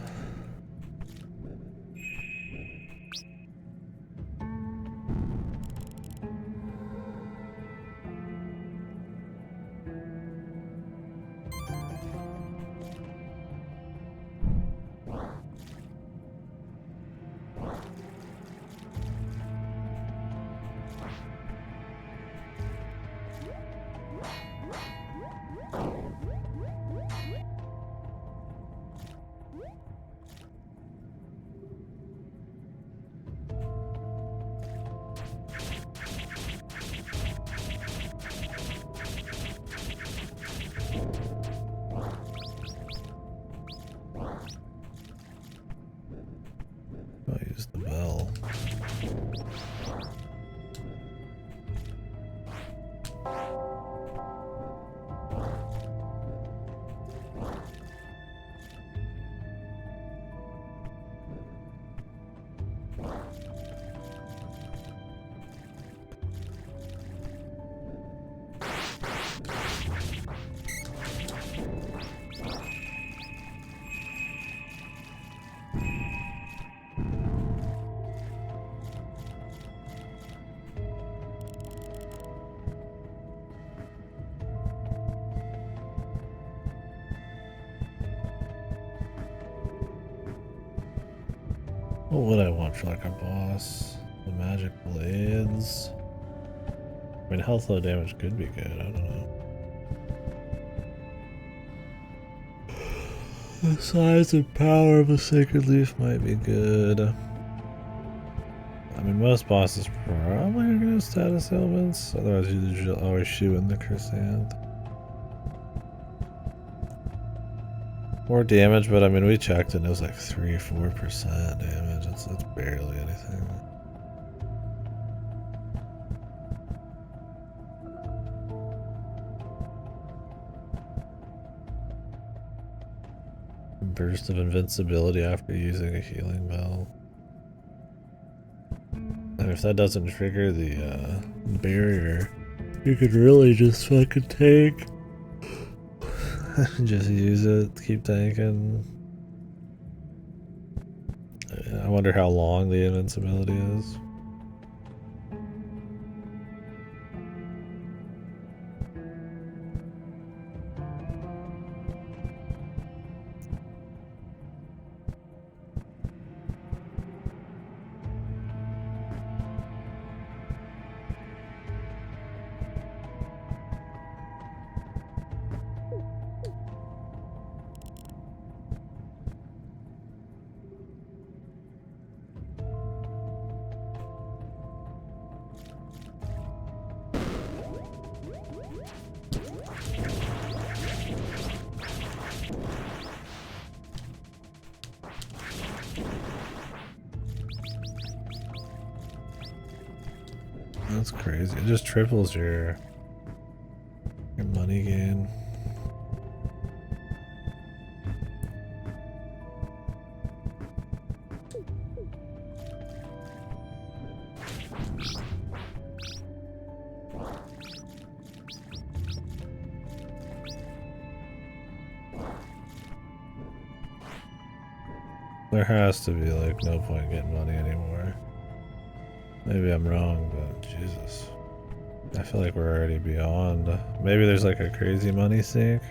Speaker 1: I'll use the bell. What would I want for like a boss? The magic blades? I mean, health low damage could be good, I don't know. The size and power of a sacred leaf might be good. I mean, most bosses probably are gonna have status ailments, otherwise you'd always shoot in the chrysanth. More damage, but I mean, we checked and it was like 3-4% damage. It's barely anything. burst of invincibility after using a healing bell. And if that doesn't trigger the barrier, you could really just fucking tank. Just use it, keep tanking. I wonder how long the invincibility is. That's crazy. It just triples your money gain. There has to be like no point getting money anymore. Maybe I'm wrong, but Jesus. I feel like we're already beyond. Maybe there's like a crazy money sink.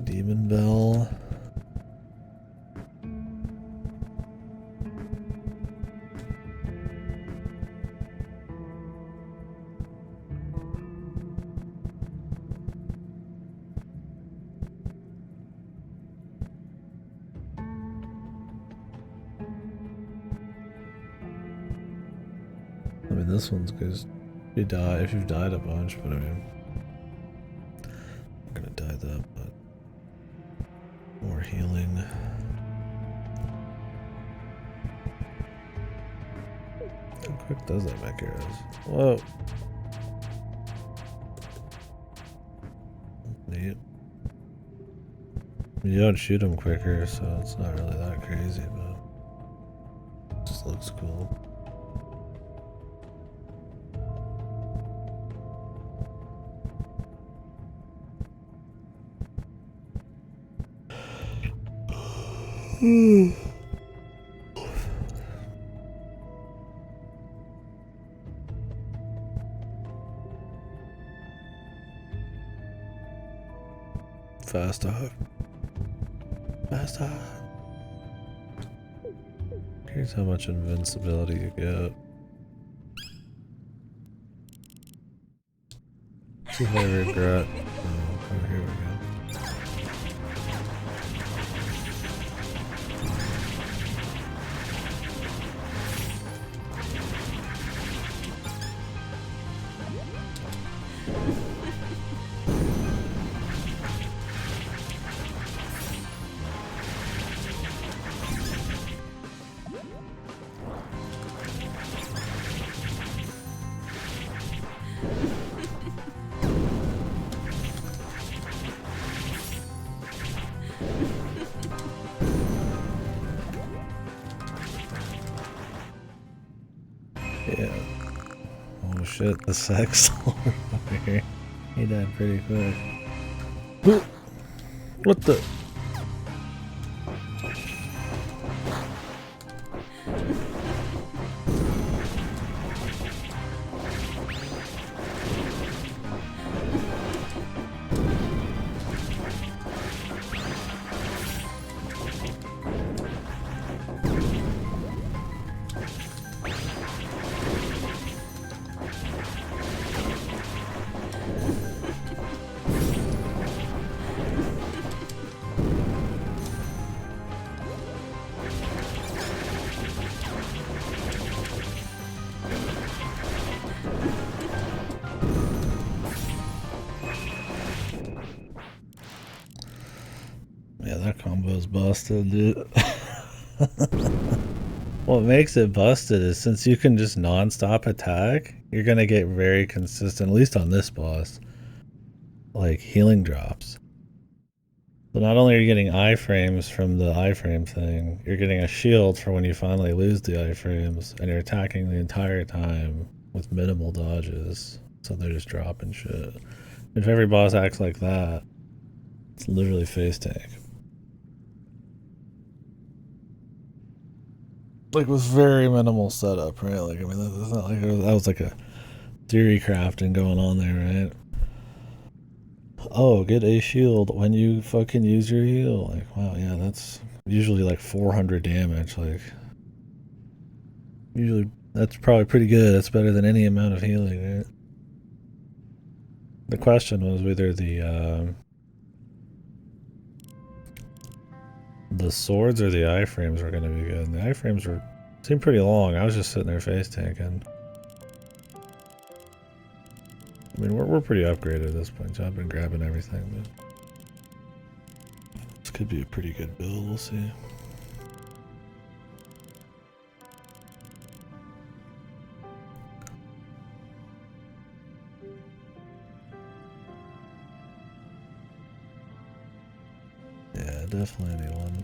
Speaker 1: Demon Bell. I mean, this one's good. If you've died a bunch, but I mean, I'm gonna die that, but more healing. How quick does that make arrows? Whoa. Neat. You don't shoot them quicker, so it's not really that crazy, but it just looks cool. Fast up. Fast up. Here's how much invincibility you get. See if I regret. Oh, here we go. Yeah. Oh shit, the sex over here. He died pretty quick. What the? was busted, dude. What makes it busted is since you can just non-stop attack, you're gonna get very consistent, at least on this boss, like healing drops. So not only are you getting iframes from the iframe thing, you're getting a shield for when you finally lose the iframes, and you're attacking the entire time with minimal dodges. So they're just dropping shit. If every boss acts like that, it's literally face tank. Like with very minimal setup, right? Like I mean, that's not like that was like a theory crafting going on there, right? Oh, get a shield when you fucking use your heal. Like, wow, yeah, that's usually like 400 damage. Like, usually that's probably pretty good. That's better than any amount of healing, right? The question was whether the swords or the iframes were going to be good. And the iframes seemed pretty long. I was just sitting there face tanking. I mean, we're pretty upgraded at this point, so I've been grabbing everything, but this could be a pretty good build, we'll see. Yeah, definitely anyone.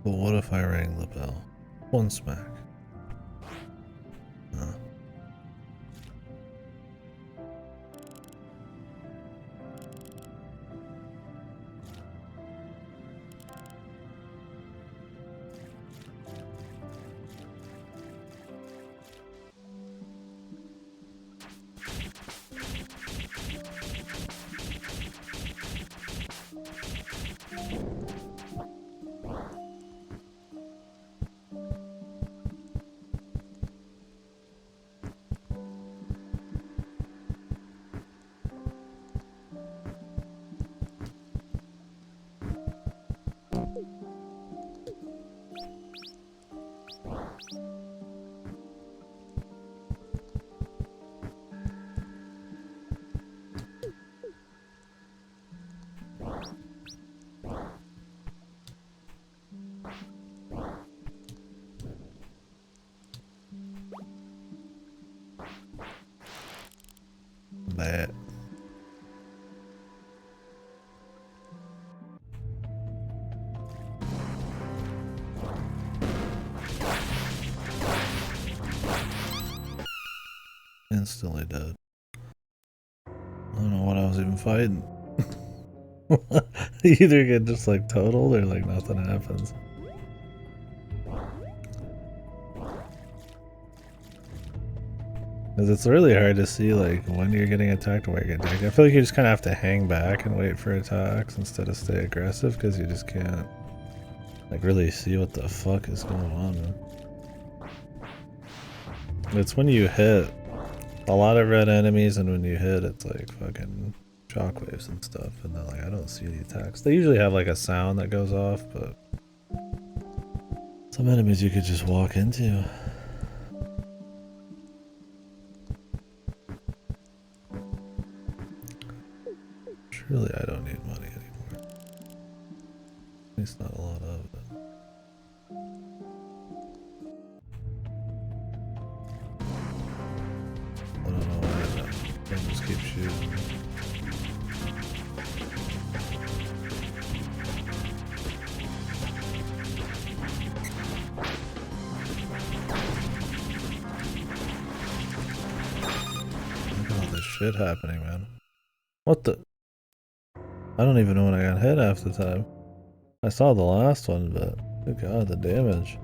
Speaker 1: But what if I rang the bell? One smack. Huh. That. Instantly dead. I don't know what I was even fighting. You either get just like totaled or like nothing happens. Because it's really hard to see like when you're getting attacked and where you're getting attacked. I feel like you just kind of have to hang back and wait for attacks instead of stay aggressive because you just can't like really see what the fuck is going on, man. It's when you hit a lot of red enemies, and when you hit, it's like fucking shockwaves and stuff, and then like I don't see the attacks. They usually have like a sound that goes off, but some enemies you could just walk into. Surely I don't need money anymore. At least not a lot of it. I don't know why that. just keep shooting. Look at all this shit happening, man. What the? I don't even know when I got hit half the time. I saw the last one, but good god, the damage.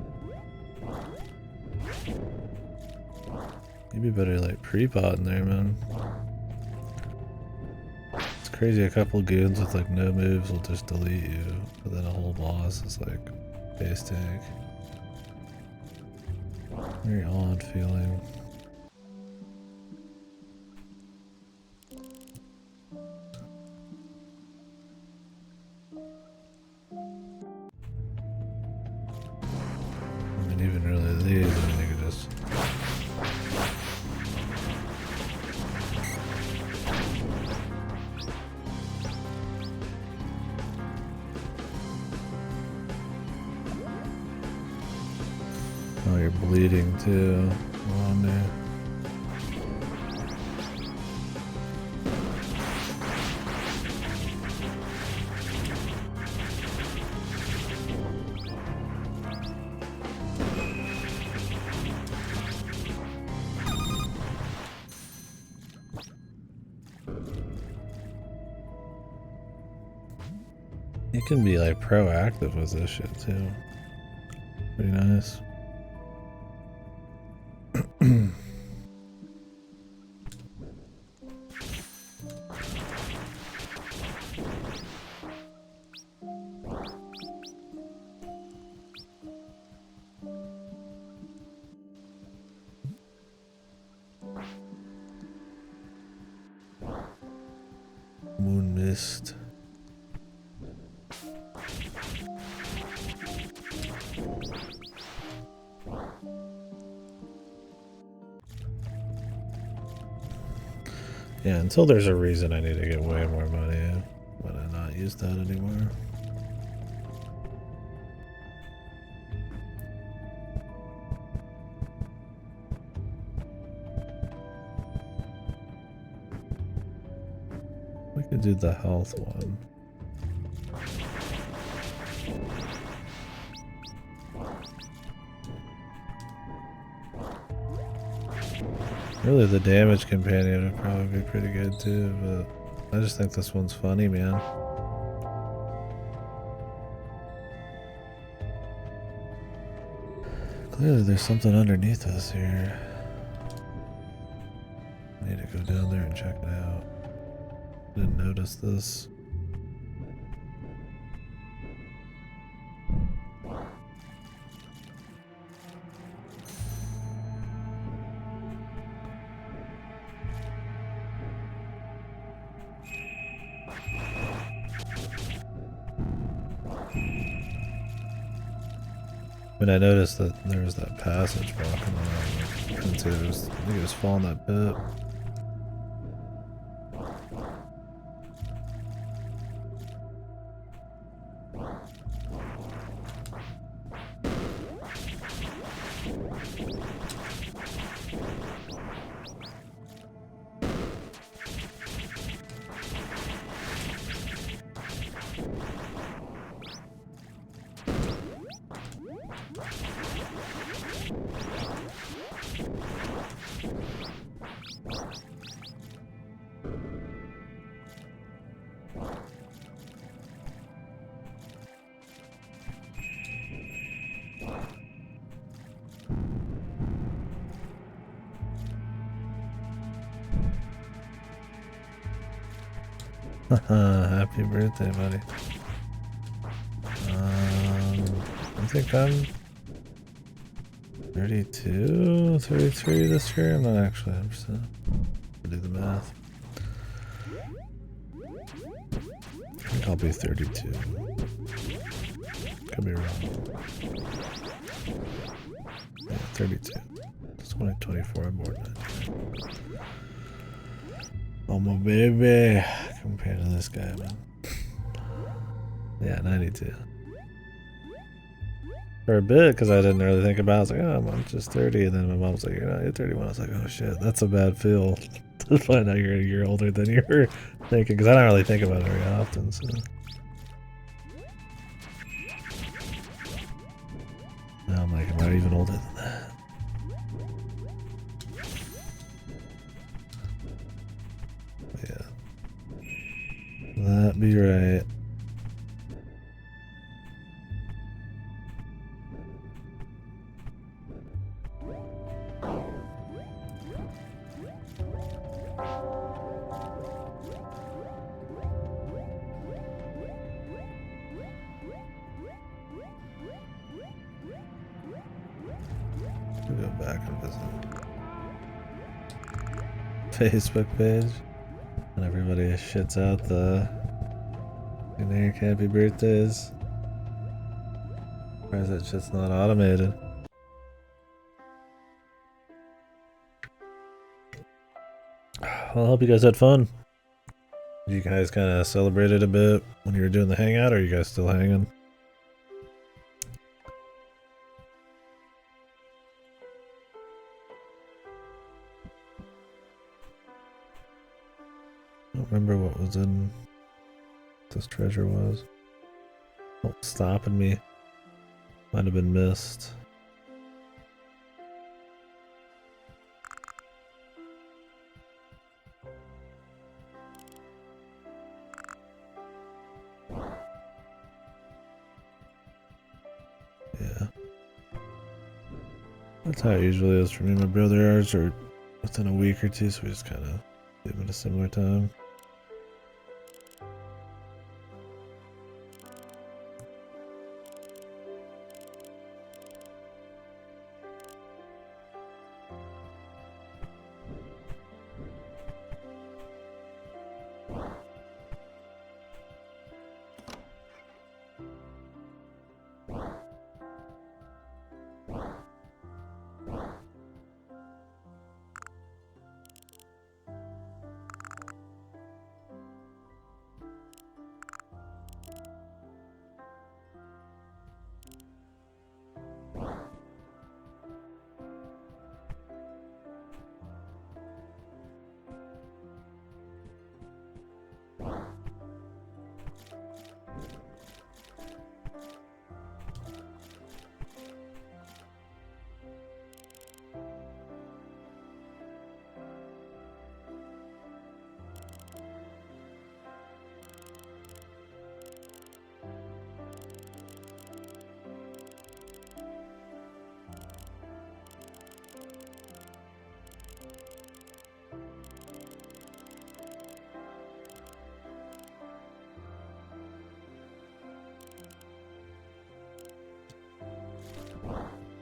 Speaker 1: You'd be better like pre-pot in there, man. It's crazy, a couple goons with like no moves will just delete you, but then a whole boss is like base tank. Very odd feeling. I mean, even really these, I mean, you could just... Oh, you're bleeding too. Oh, man. You can be like proactive with this shit too. Pretty nice. Moon mist. Yeah, until there's a reason I need to get way more money, but I not use that anymore. We could do the health one. Really, the damage companion would probably be pretty good too, but I just think this one's funny, man. Clearly there's something underneath us here. I need to go down there and check it out. Didn't notice this. When I noticed that there was that passage blocking around, I think it was falling that pit. Happy birthday, buddy. I think I'm 32, 33 this year. I'm not actually 100%. Do the math. I think I'll be 32. Could be wrong. Yeah, 32. It's 2024. I'm born 99. Oh my baby, compared to this guy, man. Yeah, 92. For a bit, because I didn't really think about it, I was like, oh, I'm just 30, and then my mom was like, you're not, you're 31. I was like, oh shit, that's a bad feel. find out you're a year older than you were thinking, because I don't really think about it very often, so. Now I'm like, am I even older than that? But yeah. That be right. Go back and visit Facebook page, and everybody shits out the happy birthdays. Why is that shit's not automated? Well, I hope you guys had fun. You guys kind of celebrated a bit when you were doing the hangout, or are you guys still hanging? I don't remember what was in this treasure was. Oh, stopping me. Might have been missed. Yeah. That's how it usually is for me. My brother, ours are within a week or two, so we just kind of live at a similar time.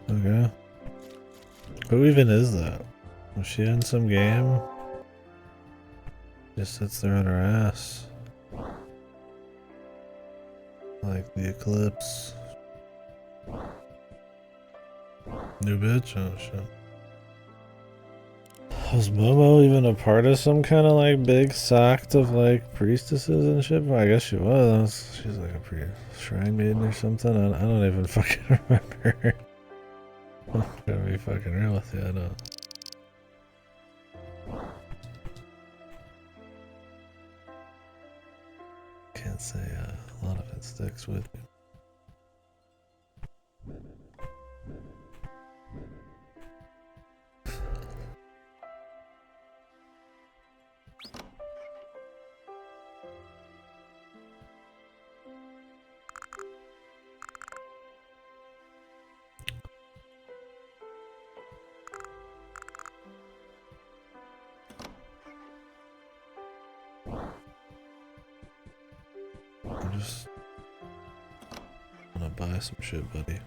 Speaker 1: Okay. Who even is that? Was she in some game? Just sits there on her ass. Like the eclipse. New bitch? Oh shit. Was Momo even a part of some kind of like big sect of like priestesses and shit? Well, I guess she was. She's like a pretty shrine maiden or something. I don't even fucking remember. I'm gonna be fucking real with you, I don't. Can't say a lot of it sticks with me. I'm just gonna buy some shit, buddy.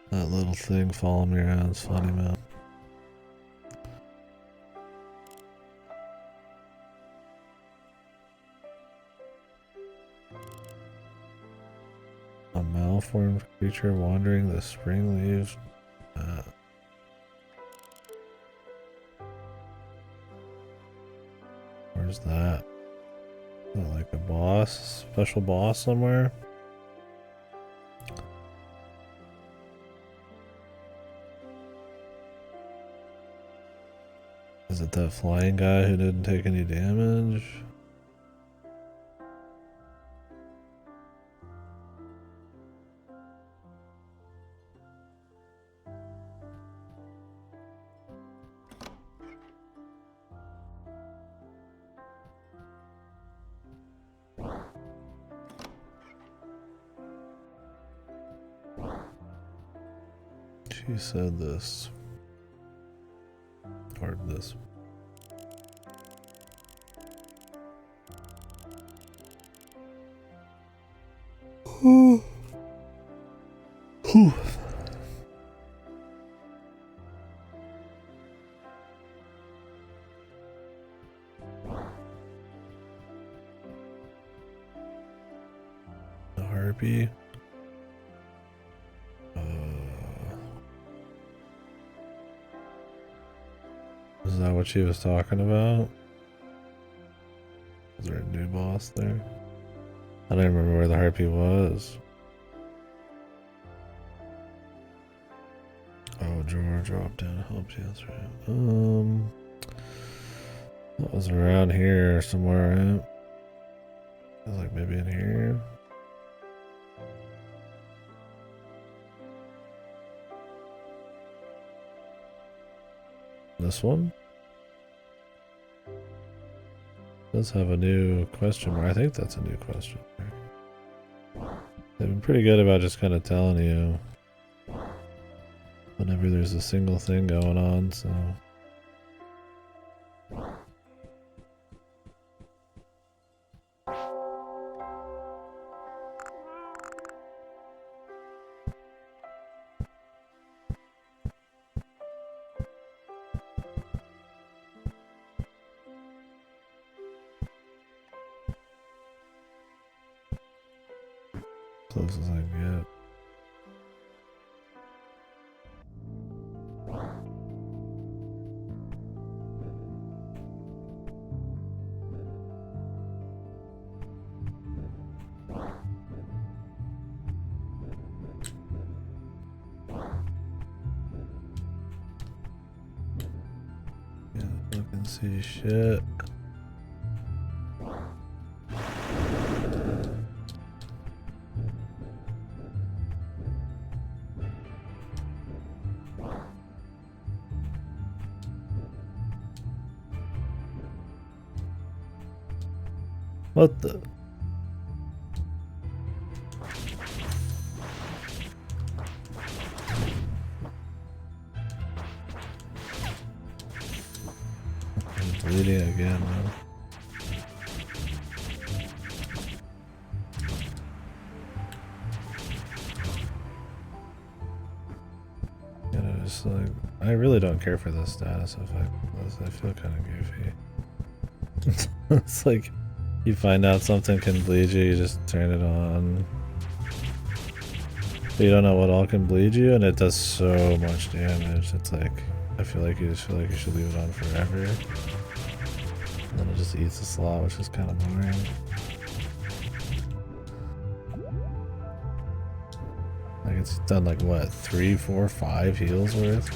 Speaker 1: That little thing following me around is funny, man. A malformed creature wandering the spring leaves. Where's that? Is that like a boss? Special boss somewhere? Is it that flying guy who didn't take any damage? She said this. Or this. Whew. The harpy. Is that what she was talking about? Is there a new boss there? I don't remember where the harpy was. Oh, drawer drop down helps you. That's right. That was around here somewhere, right? It was like maybe in here. This one? Does have a new question mark. I think that's a new question mark. They've been pretty good about just kind of telling you whenever there's a single thing going on, so. Close as I can get. Can't see shit. What the? I'm bleeding again, man. You know, just like, I really don't care for this status effect. I feel kind of goofy. It's like, you find out something can bleed you, you just turn it on. But you don't know what all can bleed you, and it does so much damage. It's like, I feel like you just feel like you should leave it on forever. And then it just eats the slot, which is kind of boring. Like, it's done like, what, 3, 4, 5 heals worth?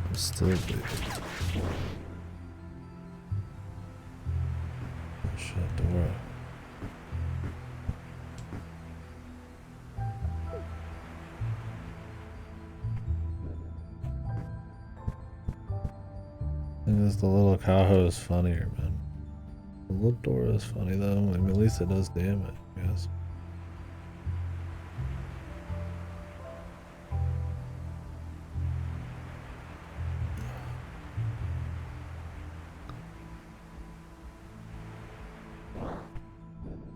Speaker 1: I'm still bleeding. Oh, shut door. I think this, the little Kaho is funnier, man. The little Dora is funny though. I mean, at least it does damage, I guess.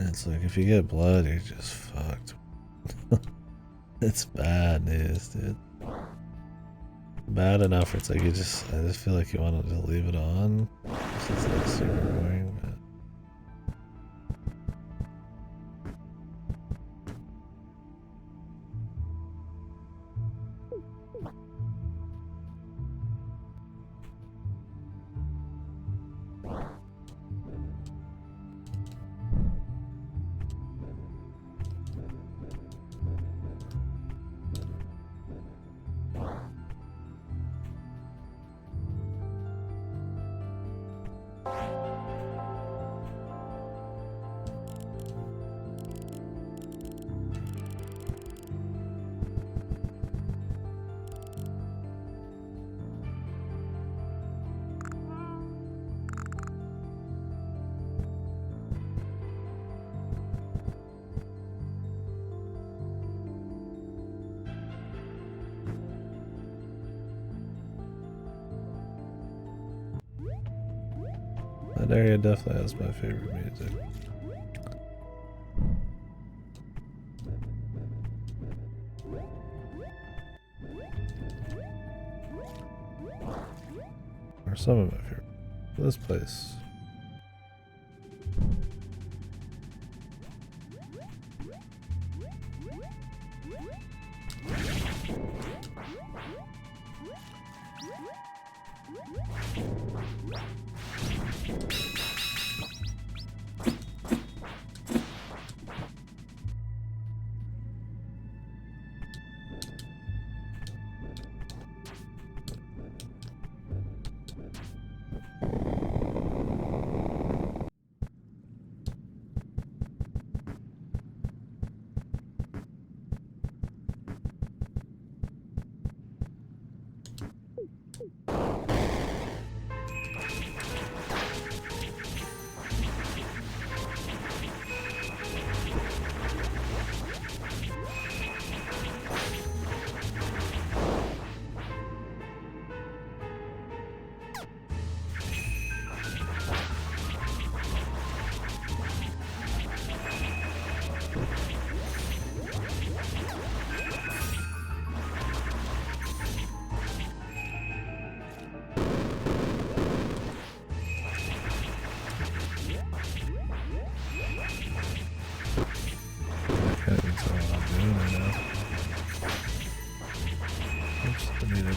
Speaker 1: It's like, if you get blood, you're just fucked. It's bad news, dude. Bad enough where it's like, I just feel like you want to leave it on. It's like super boring, but. That area definitely has my favorite music. Or some of my favorite. This place.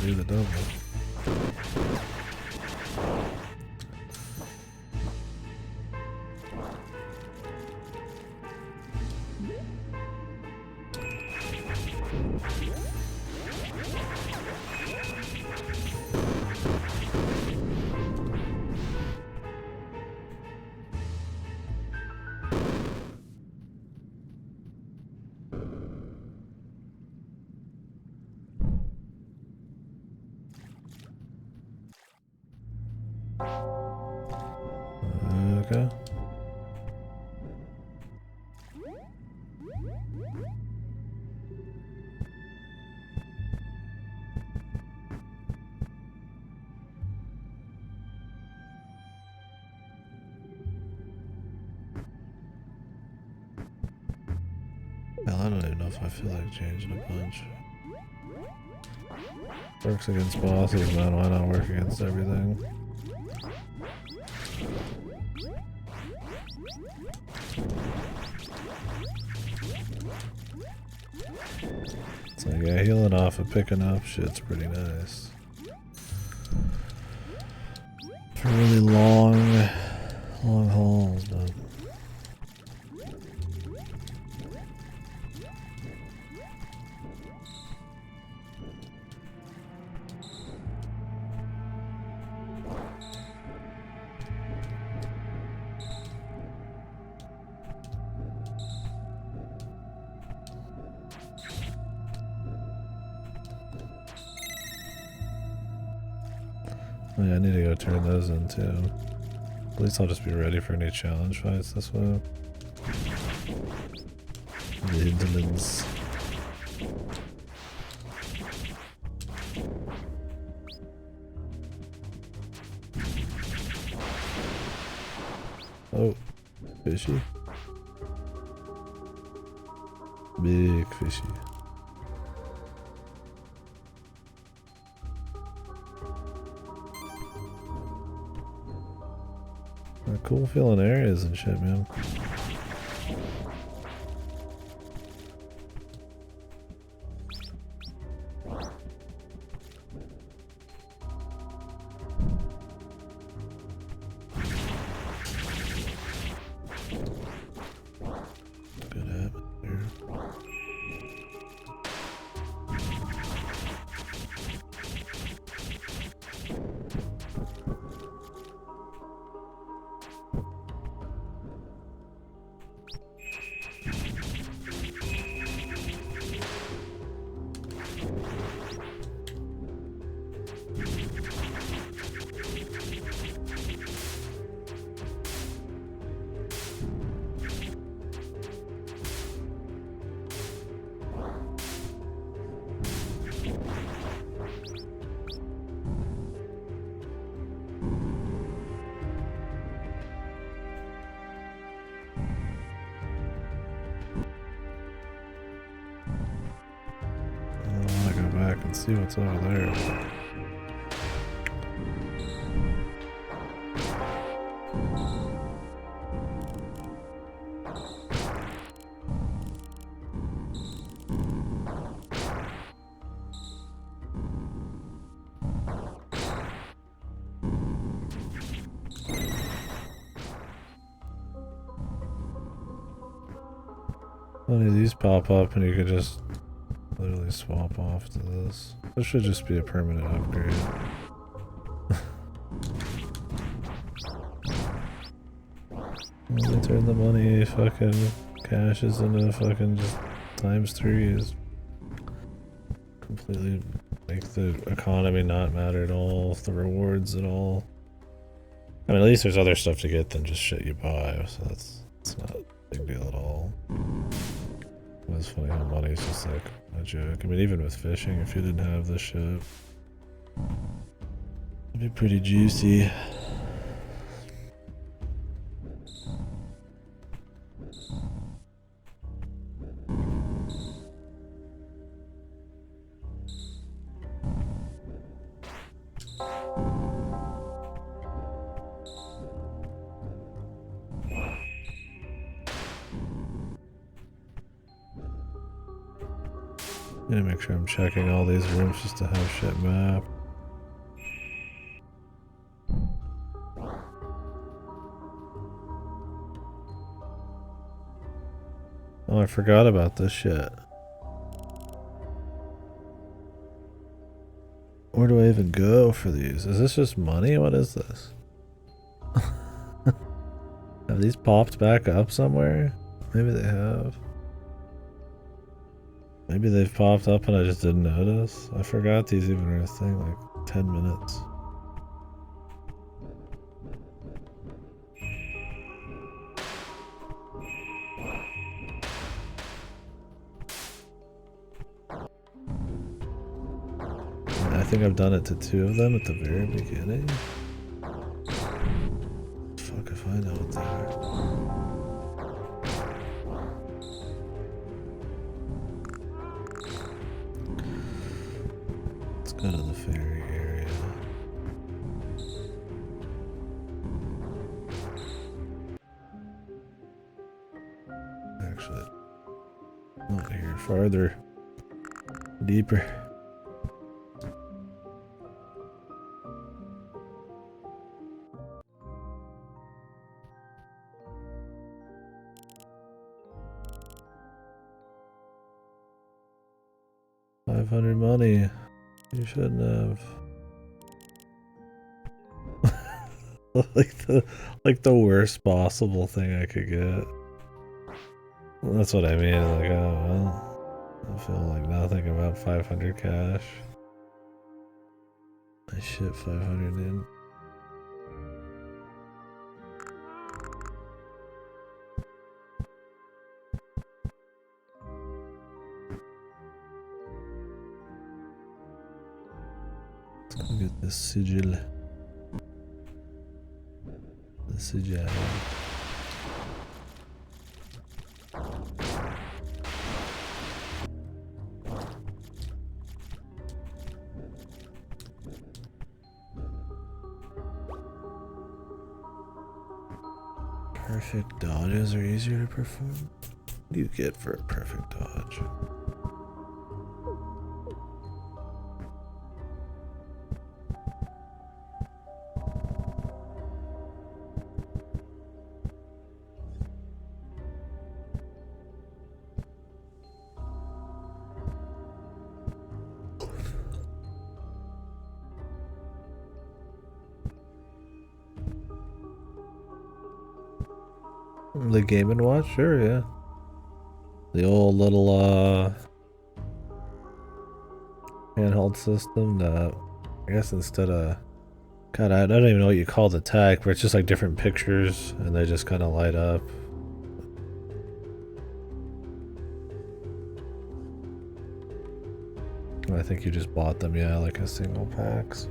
Speaker 1: Do the double. Okay. Hell, I don't even know if I feel like changing a bunch. Works against bosses, man. Why not work against everything? It's like, yeah, healing off and picking up shit's pretty nice. For really long hauls, but... Oh, yeah, I need to go turn those in too. At least I'll just be ready for any challenge fights this way. The hinterlands. Oh, fishy. Big fishy. Cool feeling areas and shit, man. Good atmosphere. back and see what's over there. Any of these pop up and you could just literally swap off to this. This should just be a permanent upgrade. They turn the money fucking cashes into fucking just ×3s. Completely make the economy not matter at all, the rewards at all. I mean, at least there's other stuff to get than just shit you buy, so that's not a big deal at all. It's funny how money's just like a joke. I mean, even with fishing, if you didn't have this shit, it'd be pretty juicy. I'm gonna make sure I'm checking all these rooms just to have shit mapped. Oh, I forgot about this shit. Where do I even go for these? Is this just money? What is this? Have these popped back up somewhere? Maybe they have. Maybe they've popped up and I just didn't notice. I forgot these even were a thing, like 10 minutes. I think I've done it to 2 of them at the very beginning. Fuck if I know what they are. Go to the ferry area. Actually, not here, farther, deeper. $500 money. You shouldn't have. like the worst possible thing I could get. That's what I mean. Like, oh well, I feel like nothing about 500 cash. I shit 500 in. Let's go get this sigil. The sigil. Perfect dodges are easier to perform. What do you get for a perfect dodge? The Game & Watch? Sure, yeah. The old little, handheld system that, I guess instead of... God, I don't even know what you call the tag, but it's just like different pictures, and they just kind of light up. I think you just bought them, yeah, like a single packs.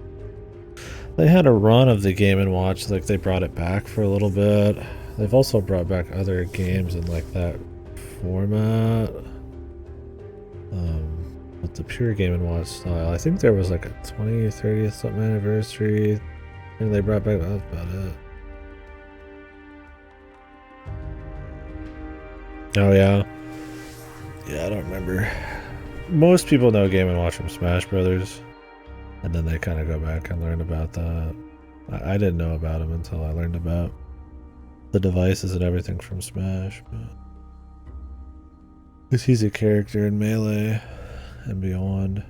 Speaker 1: They had a run of the Game & Watch, like they brought it back for a little bit. They've also brought back other games in like that format. But But the pure Game & Watch style, I think there was like a 20th, 30th something anniversary. I think they brought back, that's about it. Oh yeah? Yeah, I don't remember. Most people know Game & Watch from Smash Brothers. And then they kind of go back and learn about that. I didn't know about him until I learned about the devices and everything from Smash. Because he's a character in Melee and beyond.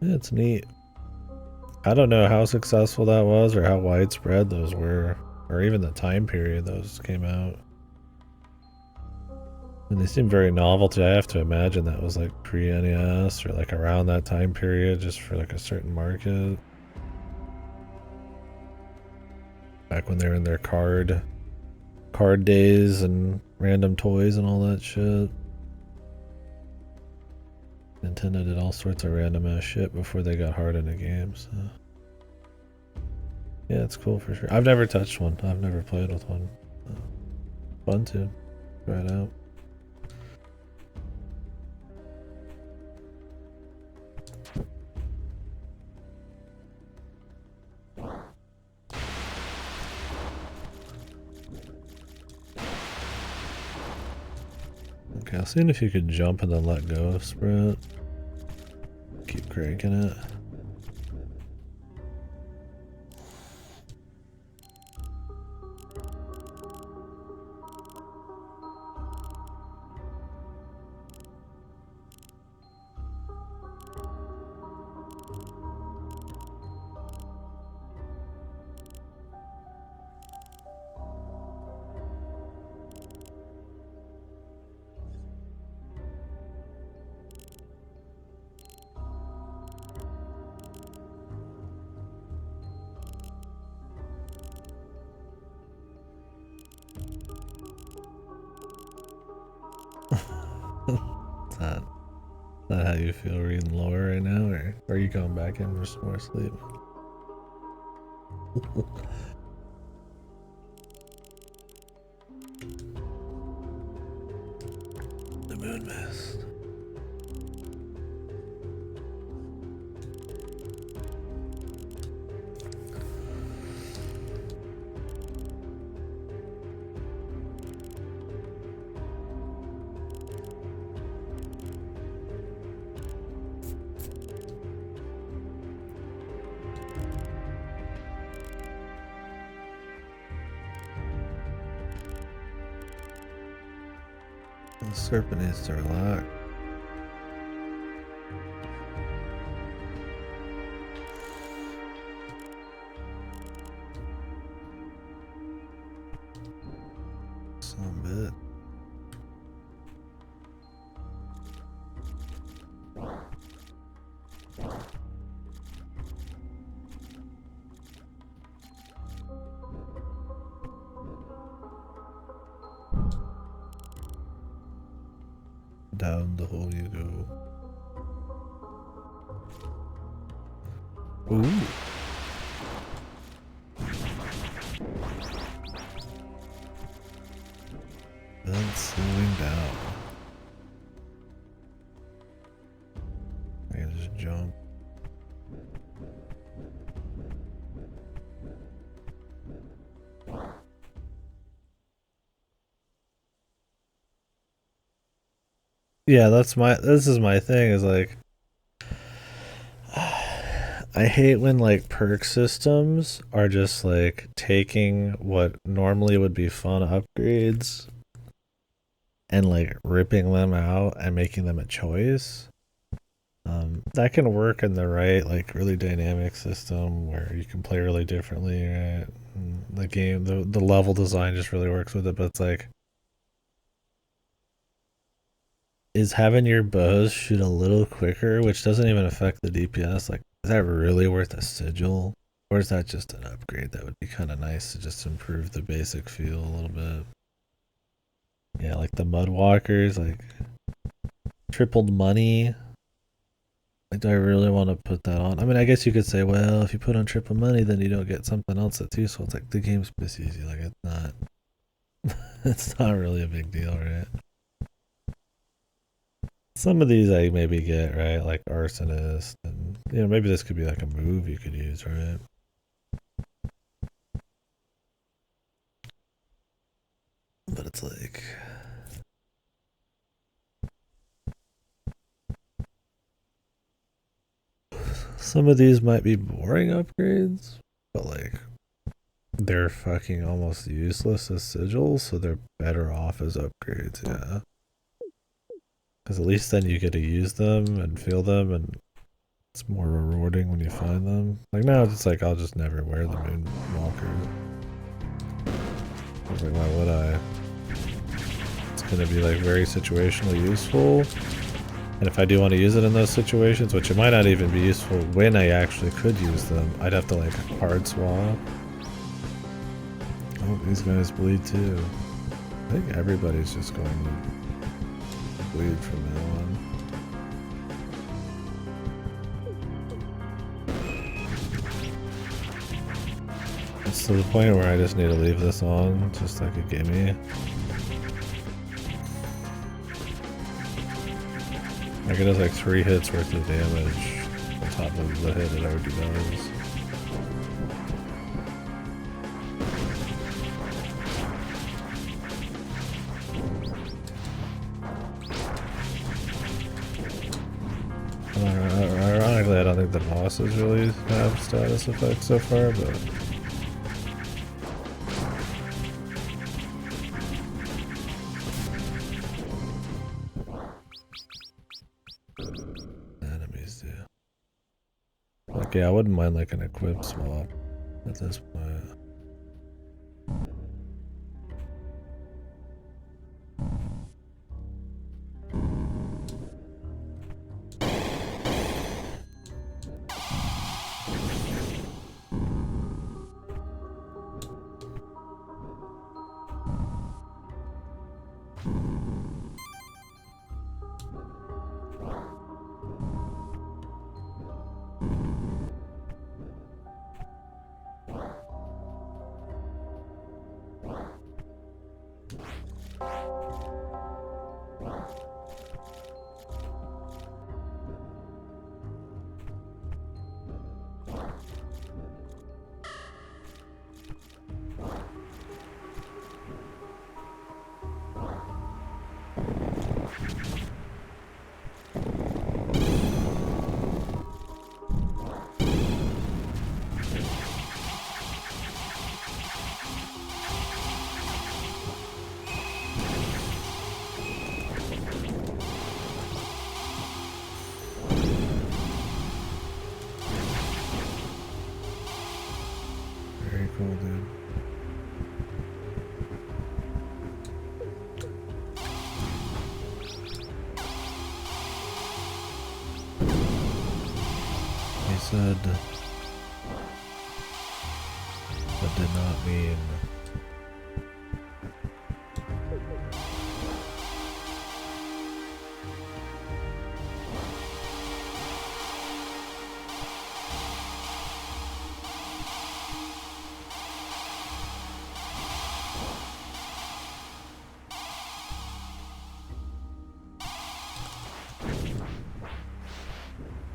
Speaker 1: Yeah, it's neat. I don't know how successful that was or how widespread those were, or even the time period those came out. And they seem very novelty. I have to imagine that was like pre-NES or like around that time period just for like a certain market. Back when they were in their card days and random toys and all that shit. Nintendo did all sorts of random ass shit before they got hard into games. So. Yeah, it's cool for sure. I've never touched one. I've never played with one. Fun to try it out. Okay, I was seeing if you could jump and then let go of sprint. Keep cranking it. Is that how you feel reading lore right now, or are you going back in for some more sleep? The moon mist. The serpent needs to relax. Some bit. Down the hole you go. Ooh. Then slowing down. I can just jump. Yeah, this is my thing, is like I hate when like perk systems are just like taking what normally would be fun upgrades and like ripping them out and making them a choice. That can work in the right, like really dynamic system where you can play really differently, right? And the game, the level design just really works with it, but it's like, is having your bows shoot a little quicker, which doesn't even affect the DPS, like, is that really worth a sigil? Or is that just an upgrade that would be kind of nice to just improve the basic feel a little bit? Yeah, like the Mudwalkers, like tripled money. Like, do I really want to put that on? I mean, I guess you could say, well, if you put on triple money, then you don't get something else that's useful. It's like the game's piss easy. Like, it's not. It's not really a big deal, right? Some of these I maybe get, right? Like Arsonist, and you know, maybe this could be like a move you could use, right? But it's like some of these might be boring upgrades, but like they're fucking almost useless as sigils, so they're better off as upgrades, yeah. Because at least then you get to use them and feel them, and it's more rewarding when you find them. Like now it's like I'll just never wear the Moonwalkers. Like why would I? It's gonna be like very situationally useful. And if I do want to use it in those situations, which it might not even be useful when I actually could use them, I'd have to like hard swap. Oh, these guys bleed too. I think everybody's just going to bleed from now on. It's to the point where I just need to leave this on, just like a gimme. Like it does like 3 hits worth of damage on top of the hit it already does. Ironically, I don't think the bosses really have status effects so far, but enemies do. Like, yeah, I wouldn't mind like an equip swap at this point. Very cool, dude. He said that did not mean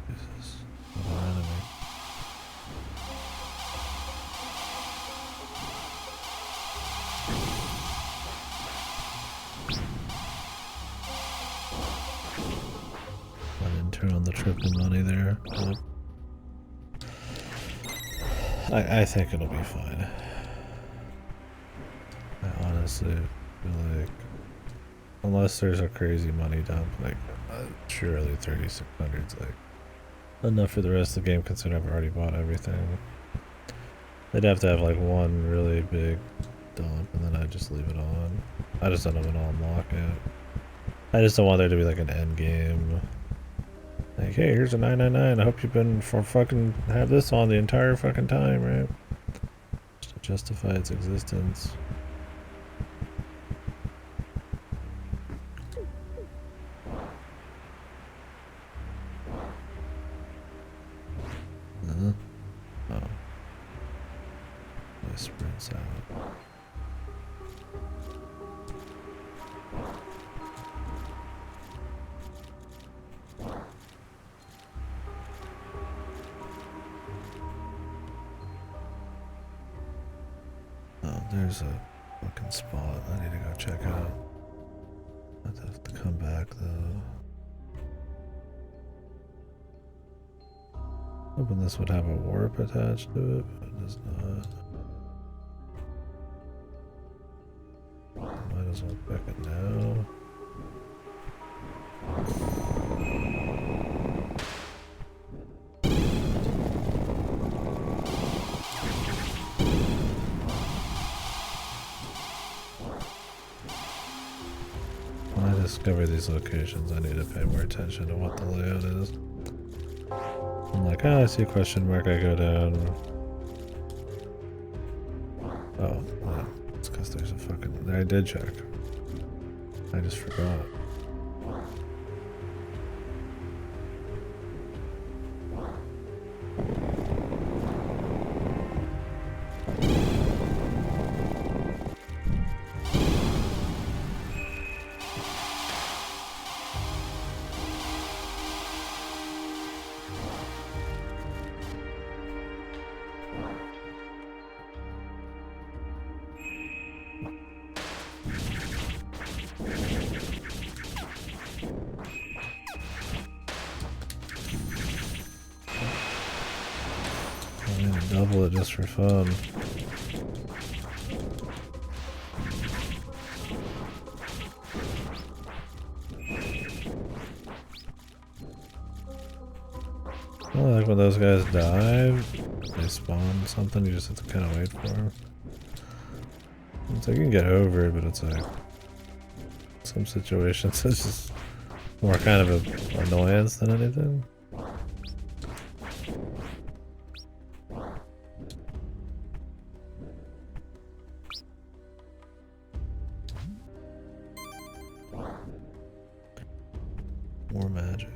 Speaker 1: Jesus, another enemy. I didn't turn on the triple money there. Nope. I think it'll be fine. I honestly feel like, unless there's a crazy money dump, like surely 3,600 is like enough for the rest of the game, considering I've already bought everything. They'd have to have like one really big dump, and then I just leave it on. I just don't know when I'll unlock it. I just don't want there to be like an end game. Like, hey, here's a 999. I hope you've been for fucking have this on the entire fucking time, right? Just to justify its existence. Oh. It sprints out. There's a fucking spot I need to go check out. I'd have to come back though. Hoping this would have a warp attached to it, but it does not. Might as well pick it now. When I discover these locations, I need to pay more attention to what the layout is. I'm like, oh, I see a question mark, I go down. Oh, yeah. It's because there's a fucking... I did check. I just forgot. I'm gonna double it just for fun. Well, like when those guys die, they spawn something, you just have to kind of wait for them. It's like you can get over it, but it's like some situations it's just more kind of an annoyance than anything. More magic.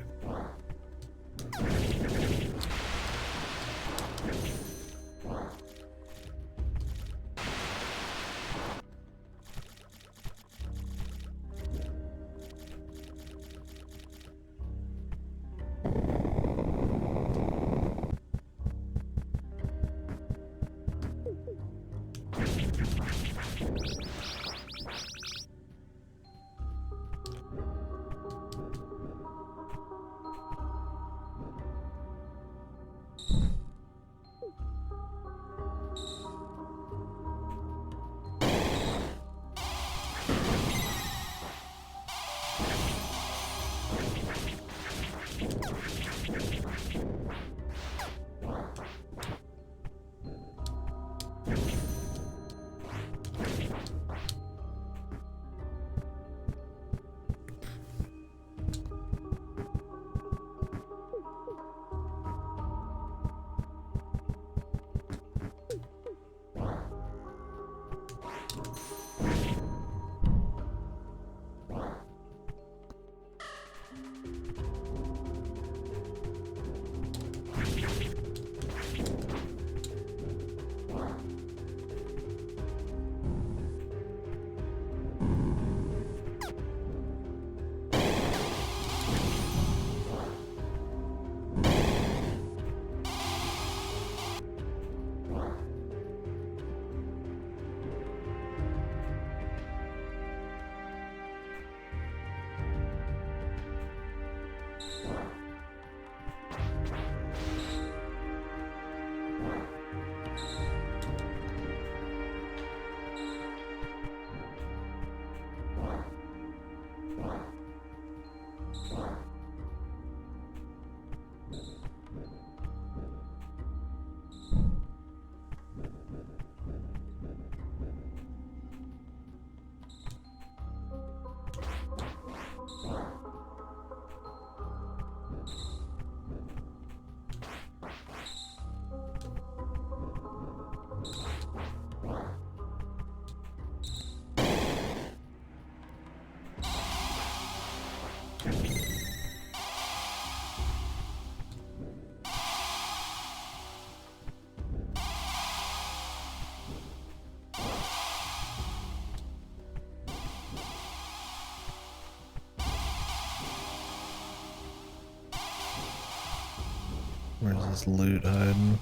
Speaker 1: Where's this loot hiding?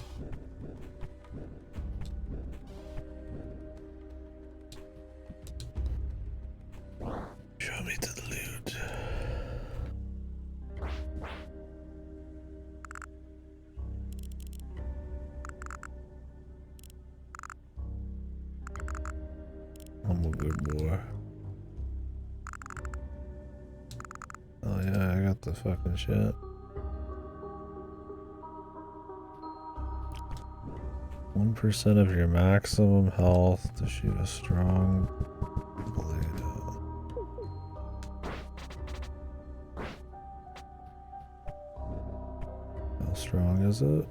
Speaker 1: the fucking shit. % of your maximum health to shoot a strong blade. How strong is it?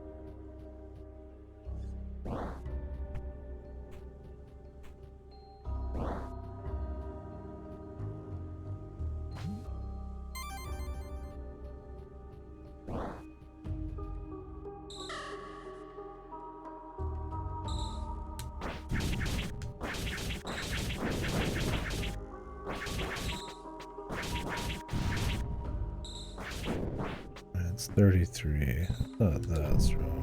Speaker 1: It's 33. Not that strong.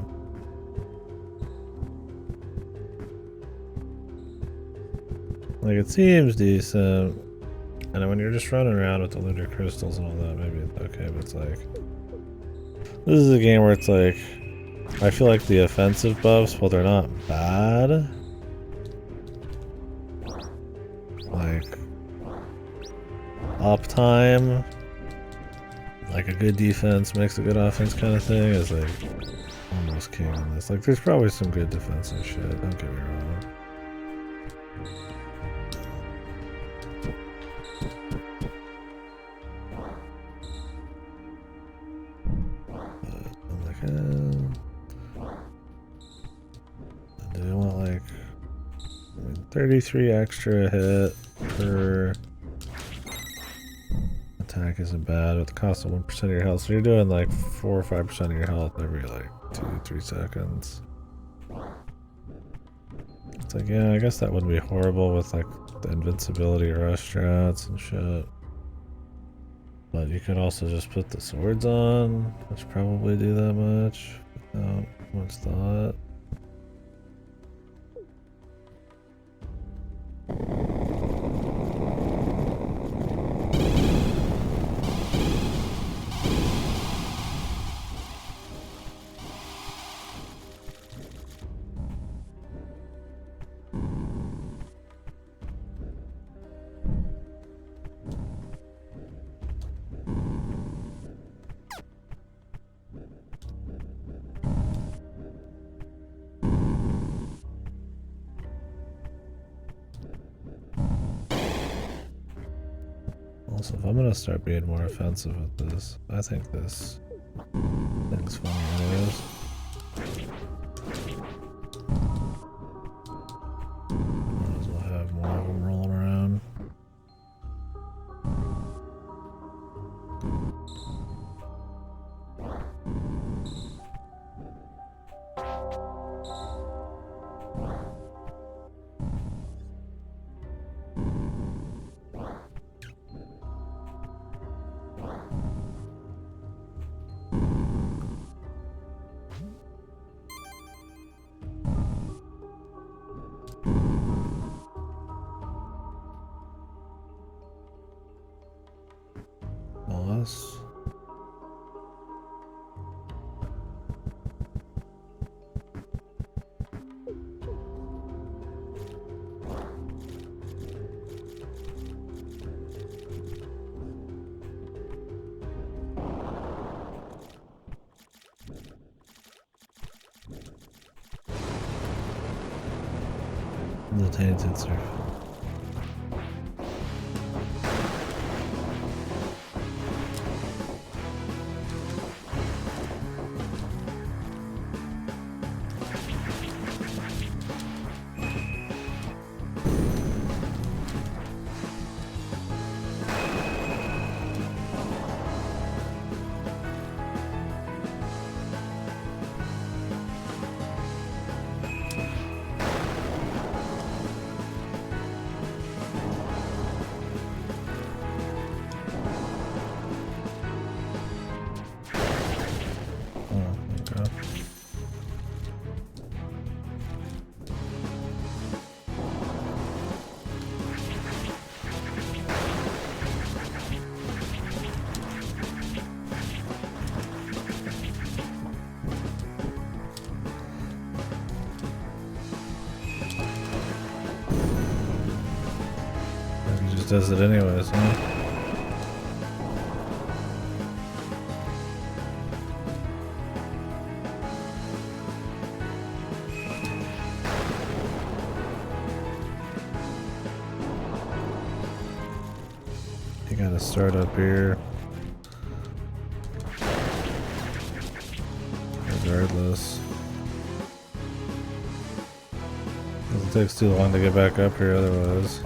Speaker 1: Like, it seems decent. And when you're just running around with the lunar crystals and all that, maybe it's okay, but it's like... This is a game where it's like... I feel like the offensive buffs, while they're not bad... Like... Uptime... Like a good defense makes a good offense kind of thing is like... Almost king on this. Like, there's probably some good defensive shit, don't get me wrong. Do I want like 33 extra hit per attack isn't bad with the cost of 1% of your health. So you're doing like 4 or 5% of your health every like 2-3 seconds. It's like, yeah, I guess that wouldn't be horrible with like the invincibility rush strats and shit. But you could also just put the swords on, which probably do that much without much thought. Also, if I'm gonna start being more offensive with this, I think this thing's funny anyways. Might as well have more of them rolling around. Boss. The tainted surf. Does it anyways, huh? gonna start up here. Regardless. It takes too long to get back up here otherwise.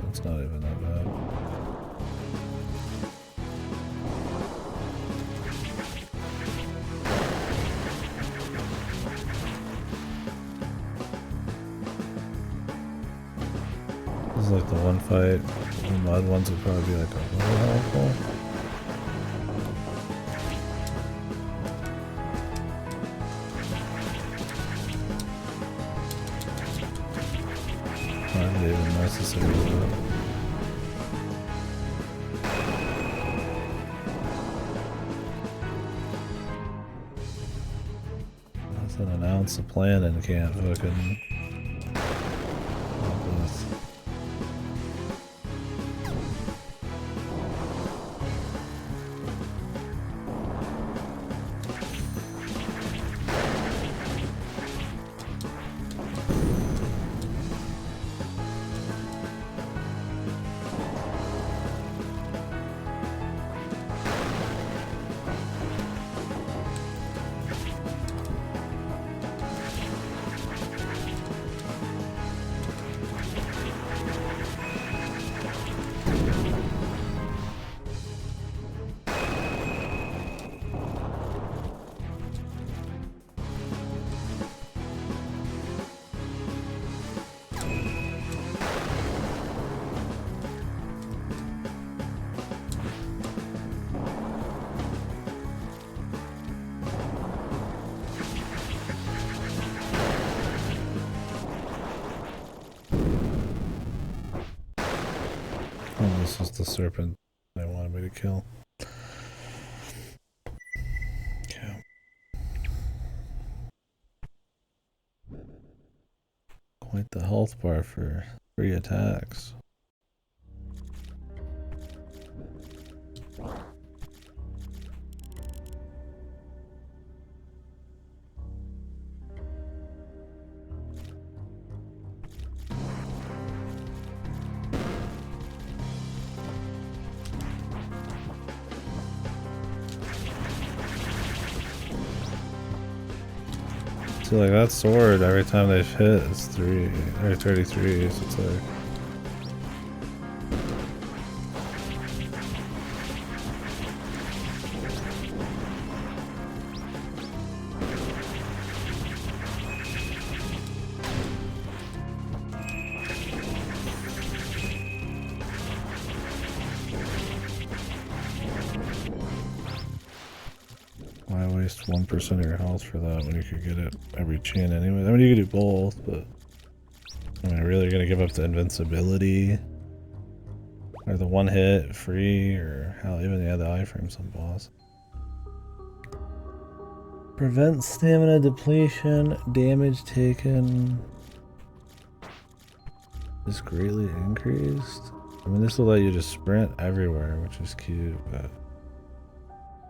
Speaker 1: It's not even that bad. This is like the one fight. The mud ones would probably be like a little helpful. Not even necessary though. Nothing an ounce of planning can't fucking help with. Oh, this is the serpent they wanted me to kill. Okay. Quite the health bar for 3 attacks. So like that sword, every time they've hit, it's 3 or 33. So it's like why waste 1% of your health for that when you could get it every chin anyway? I mean, you could do both, but I mean, really, you're gonna give up the invincibility or the one hit free, or hell, even the iframes on boss. Prevent stamina depletion, damage taken is greatly increased. I mean, this will let you just sprint everywhere, which is cute, but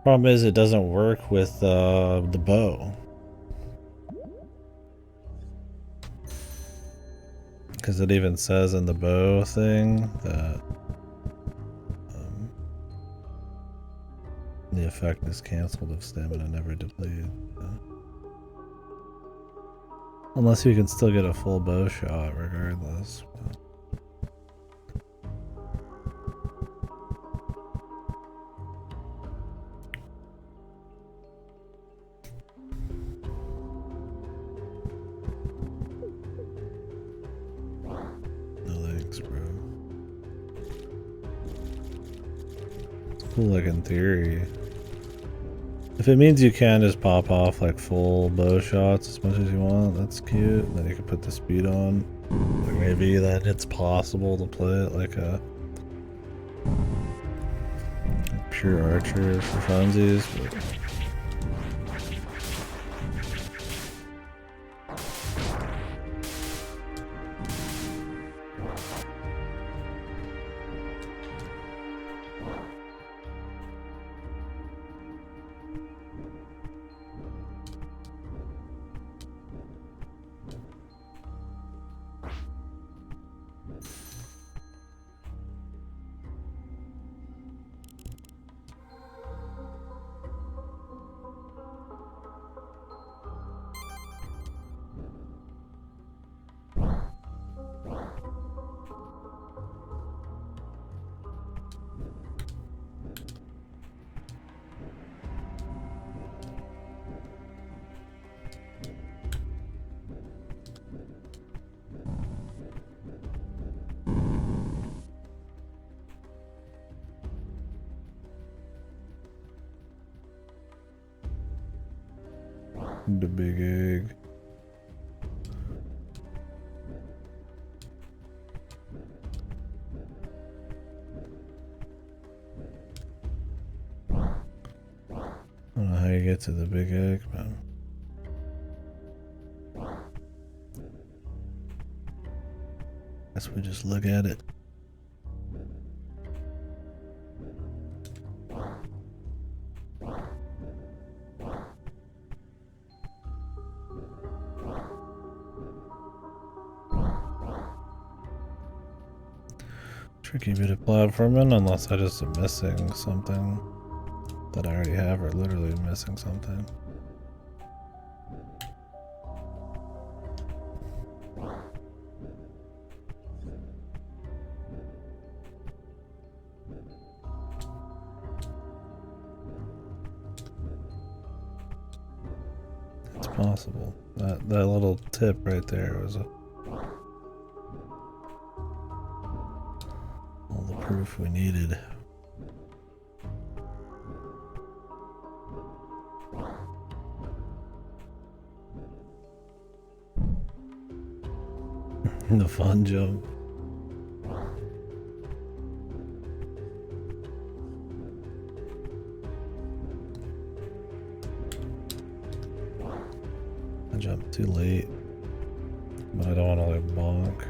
Speaker 1: problem is it doesn't work with the bow. Because it even says in the bow thing that the effect is cancelled if stamina never depleted. Unless you can still get a full bow shot regardless. But. Cool, like in theory. If it means you can just pop off like full bow shots as much as you want, that's cute. Then you can put the speed on. Like maybe then it's possible to play it like a pure archer for funsies, but the big egg. I don't know how you get to the big egg, but guess we just look at it. Tricky bit of platforming, unless I just am missing something that I already have, or literally missing something. It's possible. That little tip right there was all the proof we needed. The fun jump. I jumped too late, but I don't want to like bonk.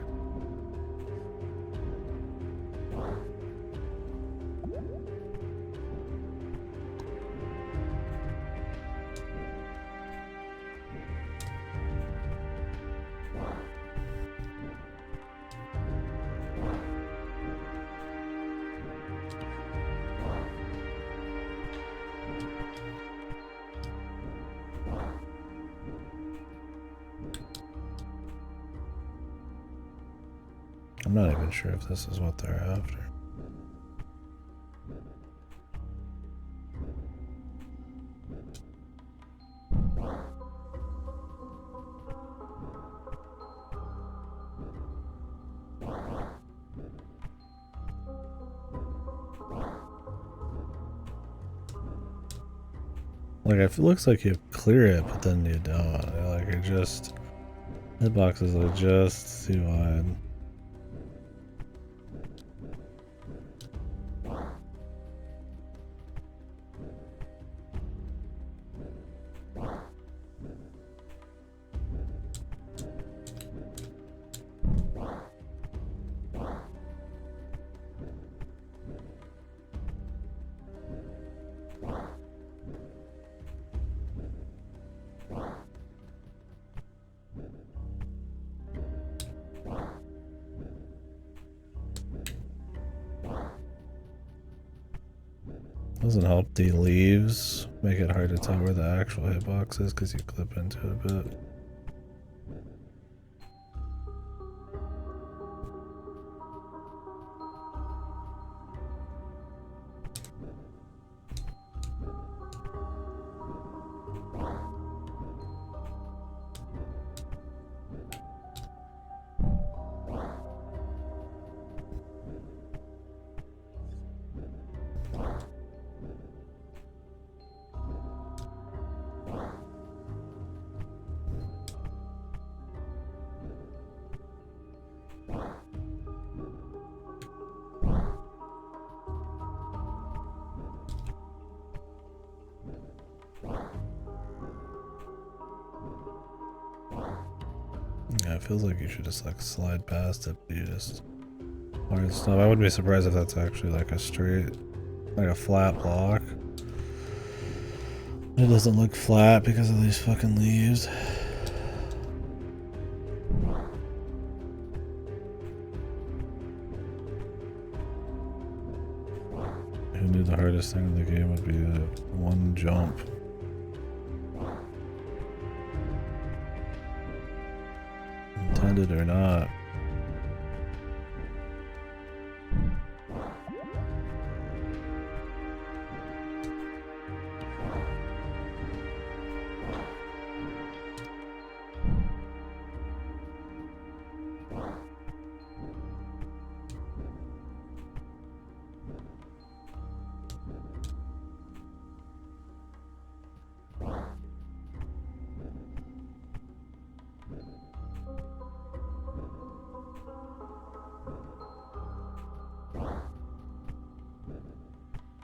Speaker 1: I'm not even sure if this is what they're after. Like, it looks like you clear it, but then you don't. Like, it just... hitboxes are just too wide. Doesn't help the leaves make it hard to tell where the actual hitbox is because you clip into it a bit. Yeah, it feels like you should just like slide past it, but you just hard stuff. I wouldn't be surprised if that's actually like a straight, like a flat block. It doesn't look flat because of these fucking leaves. Who knew the hardest thing in the game would be one jump? Intended or not.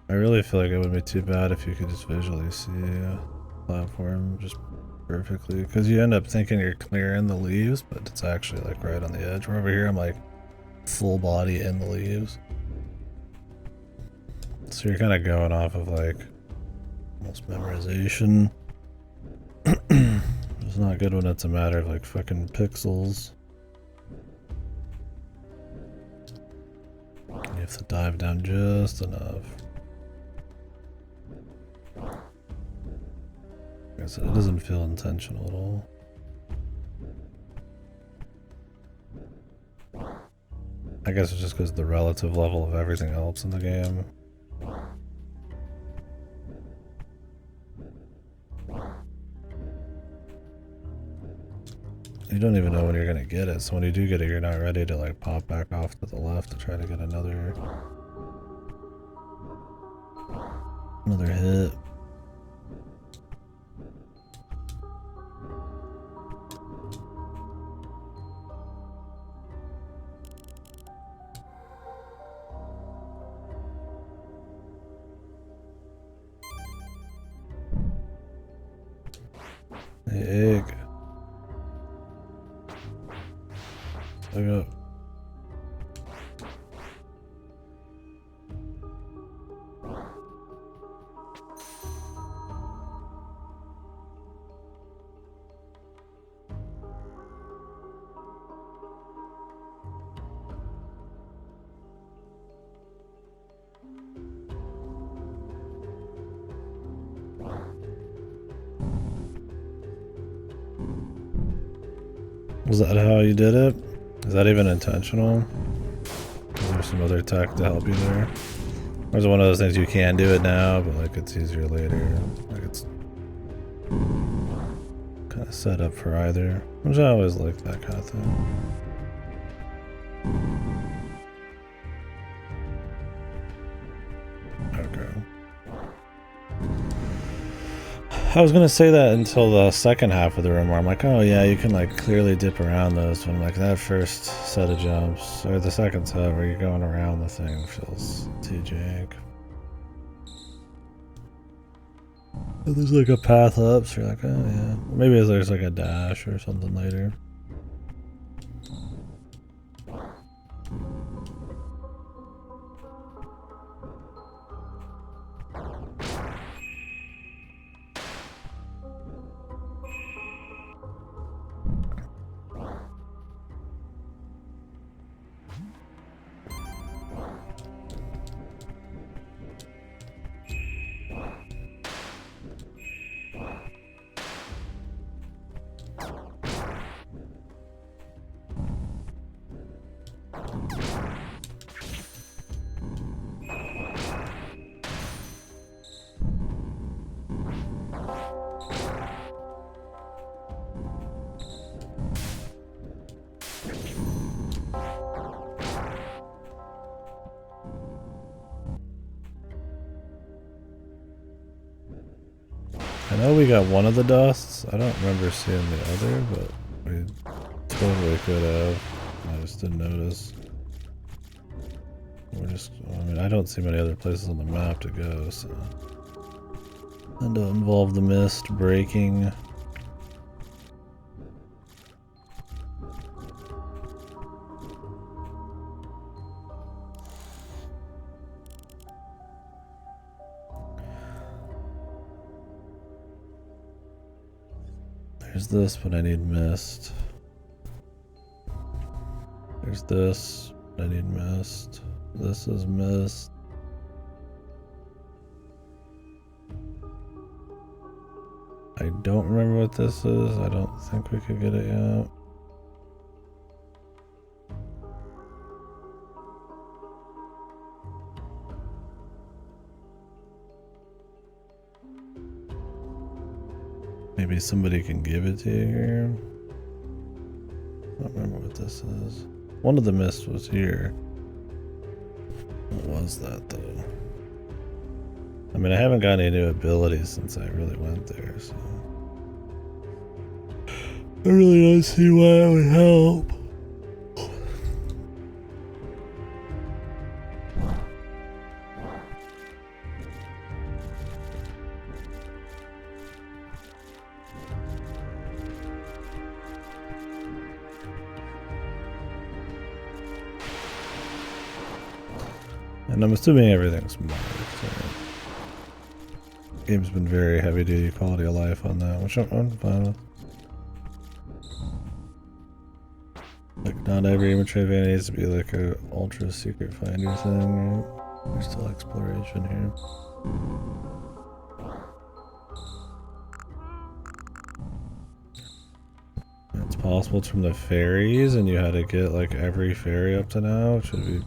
Speaker 1: I really feel like it wouldn't be too bad if you could just visually see a platform just perfectly, because you end up thinking you're clearing the leaves, but it's actually like right on the edge. Where over here I'm like full body in the leaves. So you're kind of going off of like almost memorization. It's not good when it's a matter of like fucking pixels. You have to dive down just enough. So it doesn't feel intentional at all. I guess it's just because the relative level of everything else in the game. You don't even know when you're gonna get it, so when you do get it, you're not ready to like pop back off to the left to try to get another hit. Hey, egg. Look up. Was that how you did it? Is that even intentional? Is there some other tech to help you there? Or is it one of those things you can do it now, but like it's easier later? Like it's kind of set up for either. Which I always like that kind of thing. Okay. I was gonna say that until the second half of the room where I'm like, oh yeah, you can like clearly dip around those, but I'm like, that first set of jumps, or the second set where you're going around the thing feels too jank. But there's like a path up, so you're like, oh yeah. Maybe there's like a dash or something later. I know we got one of the dusts. I don't remember seeing the other, but we totally could have. I just didn't notice. I mean, I don't see many other places on the map to go, so. And to involve the mist breaking. There's this, but I need mist. There's this, but I need mist. This is mist. I don't remember what this is. I don't think we could get it yet. Maybe somebody can give it to you here. I don't remember what this is. One of the mists was here. What was that though? I mean, I haven't got any new abilities since I really went there, so I really don't see why it would help. And I'm assuming everything's marked. Game's been very heavy duty quality of life on that, which I'm fine with. Like, not every immature van needs to be like a ultra secret finder thing, right? There's still exploration here. It's possible it's from the ferries, and you had to get like every ferry up to now, which would be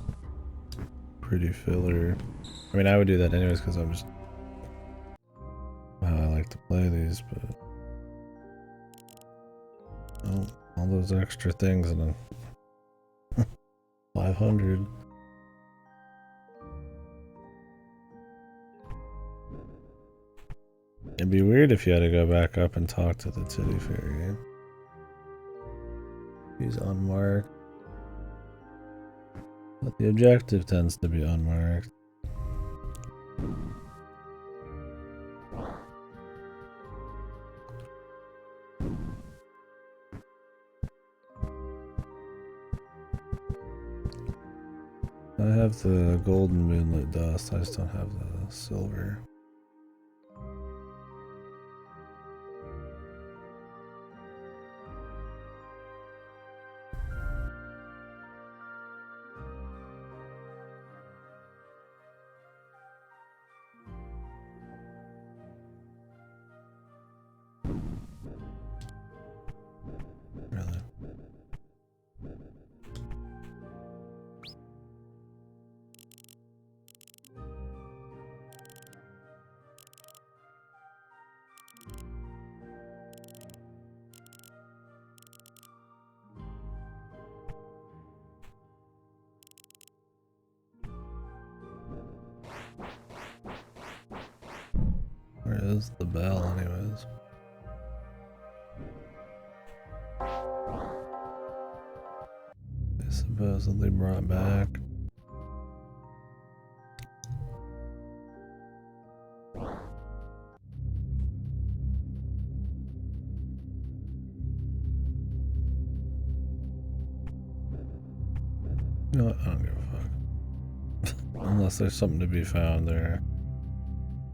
Speaker 1: pretty filler. I mean, I would do that anyways because I'm just how I like to play these, but oh, all those extra things and then 500. It'd be weird if you had to go back up and talk to the titty fairy. He's unmarked. But the objective tends to be unmarked. I have the golden moonlit dust, I just don't have the silver. Really? Where is the bell anyways? They supposedly brought back. You know what? I don't give a fuck. Unless there's something to be found there.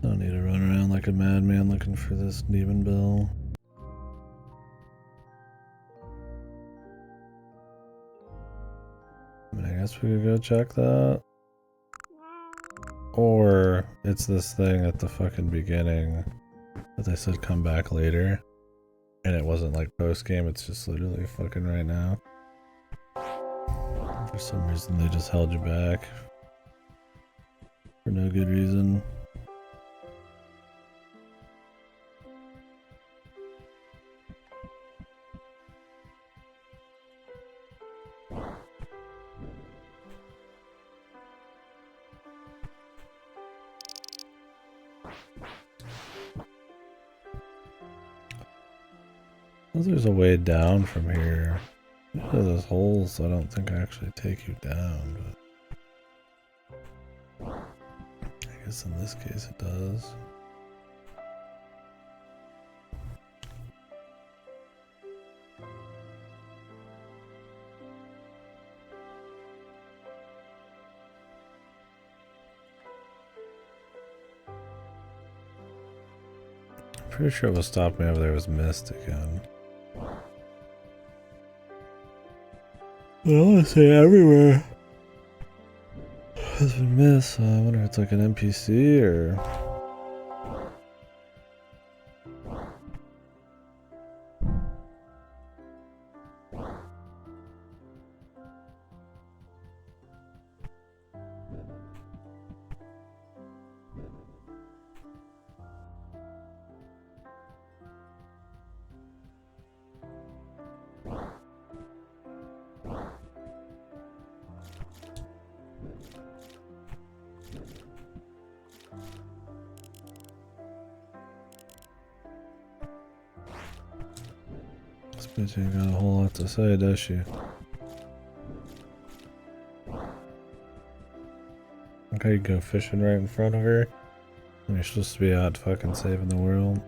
Speaker 1: I don't need to run around like a madman looking for this demon bell. I mean, I guess we could go check that. Or it's this thing at the fucking beginning that they said come back later. And it wasn't like post game, it's just literally fucking right now. For some reason they just held you back. For no good reason. There's a way down from here. There's holes, so I don't think I actually take you down, but I guess in this case it does. Pretty sure what stopped me over there was mist again. I want to say everywhere has been mist, so I wonder if it's like an NPC or... This bitch ain't got a whole lot to say, does she? Okay, you go fishing right in front of her. And you're supposed to be out fucking saving the world.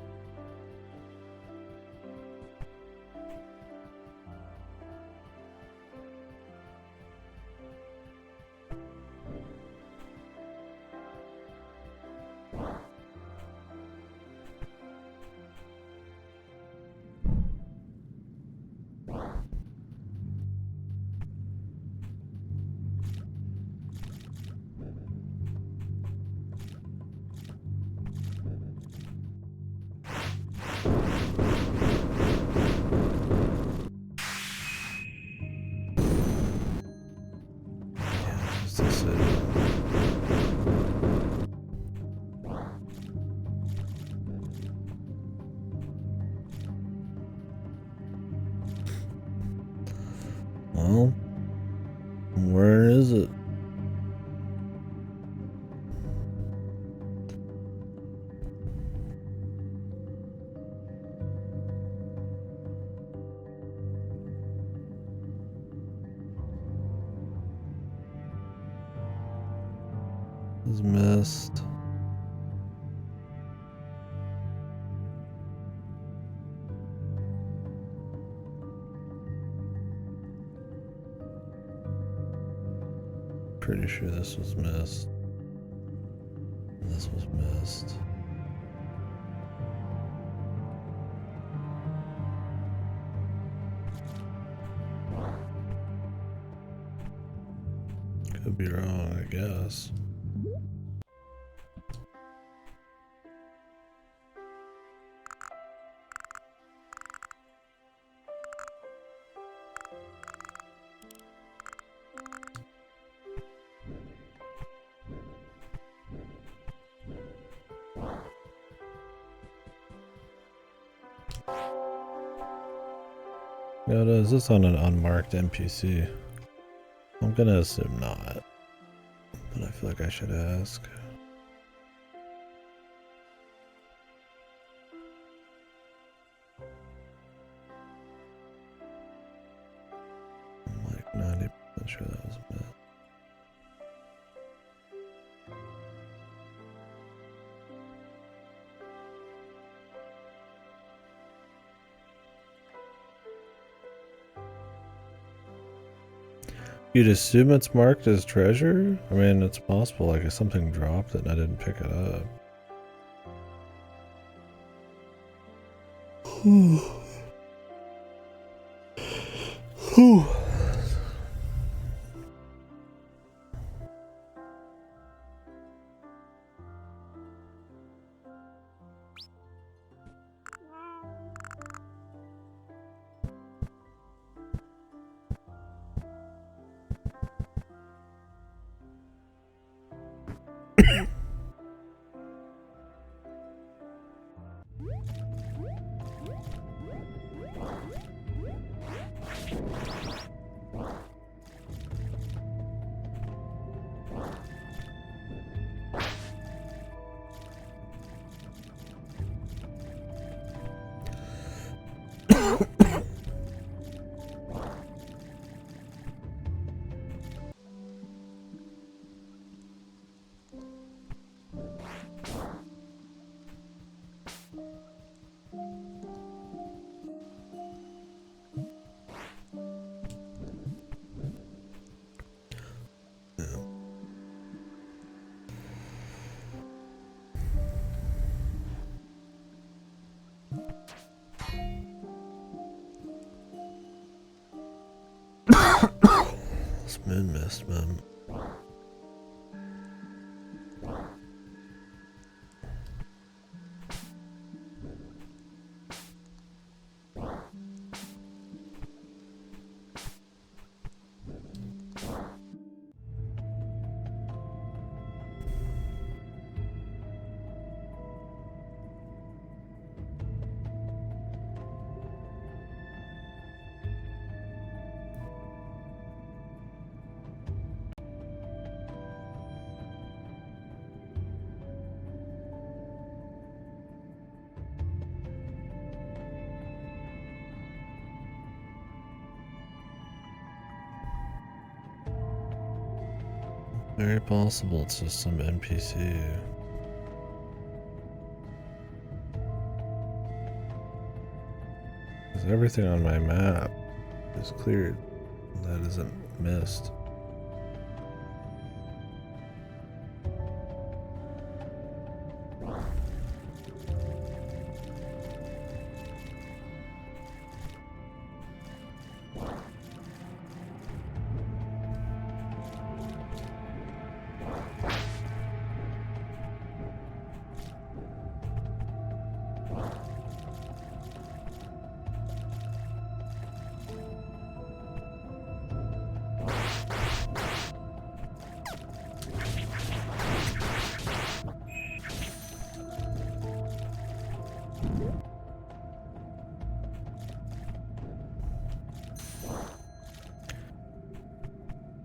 Speaker 1: Well, where is it? It's mist. Pretty sure this was mist. This was mist. Could be wrong, I guess. Now, is this on an unmarked NPC? I'm gonna assume not, but I feel like I should ask. I'm like 90% sure that was a myth. You'd assume it's marked as treasure? I mean, it's possible, like, if something dropped it and I didn't pick it up. This moon mist, man. Very possible it's just some NPC. Because everything on my map is cleared. That isn't missed.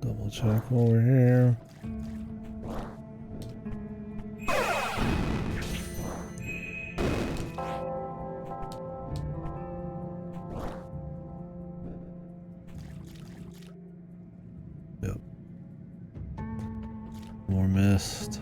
Speaker 1: Double check over here. Yep. More mist.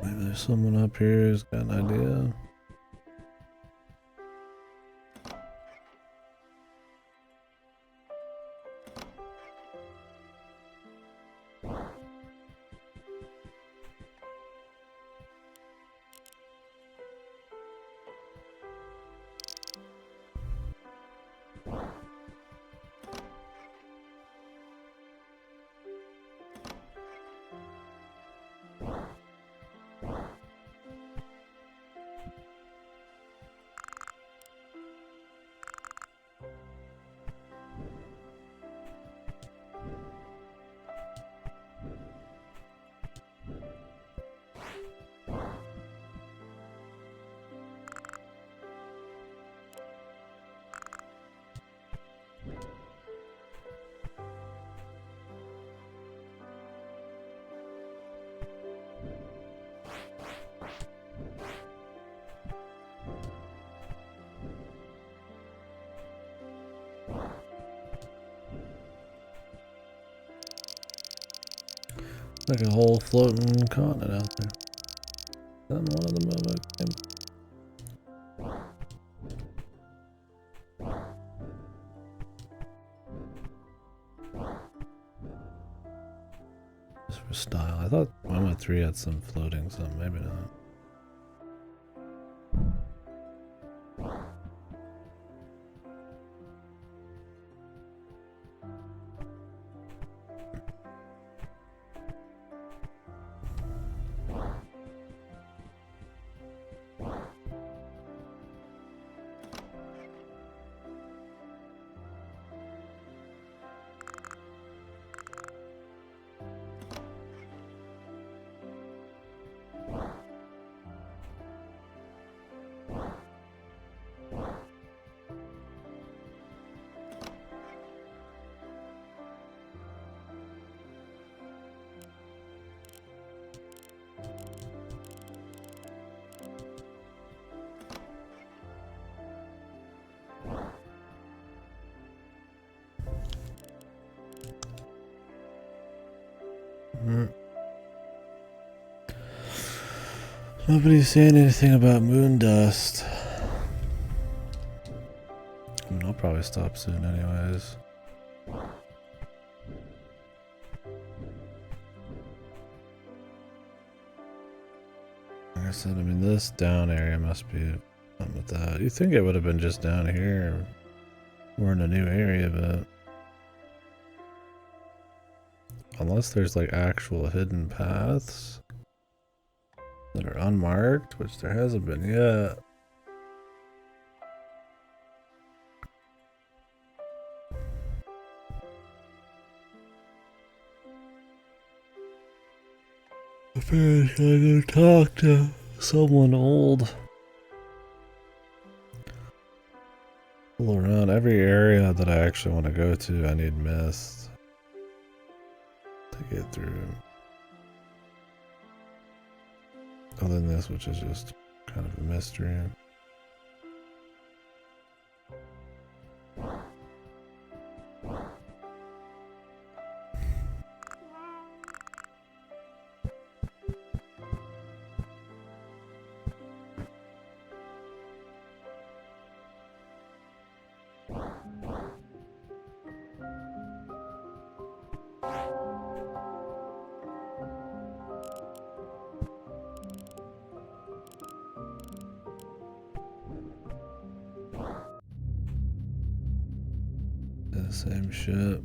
Speaker 1: Maybe there's someone up here who's got an idea. Like a whole floating continent out there. Then one of them of it. Just for style. I thought 1.3 had some floating, so maybe not. Nobody's saying anything about moon dust. I mean, I'll probably stop soon anyways. Like I said, I mean, this down area must be something with that. You'd think it would have been just down here. We're in a new area, but... Unless there's like actual hidden paths that are unmarked, which there hasn't been yet. I feel like I gotta talk to someone old. All around every area that I actually want to go to, I need mist to get through. Other than this, which is just kind of a mystery. The same shit.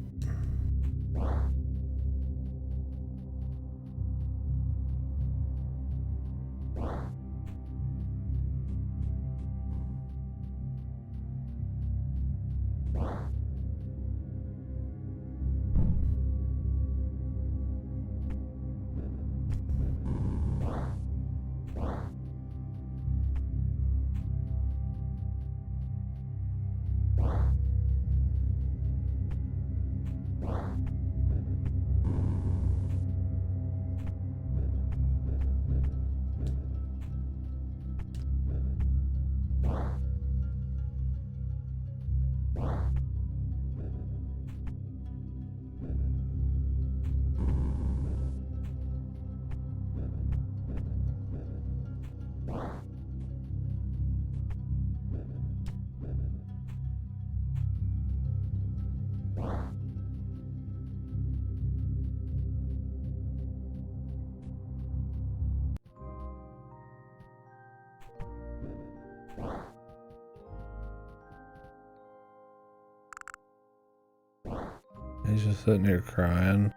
Speaker 1: He's just sitting here crying.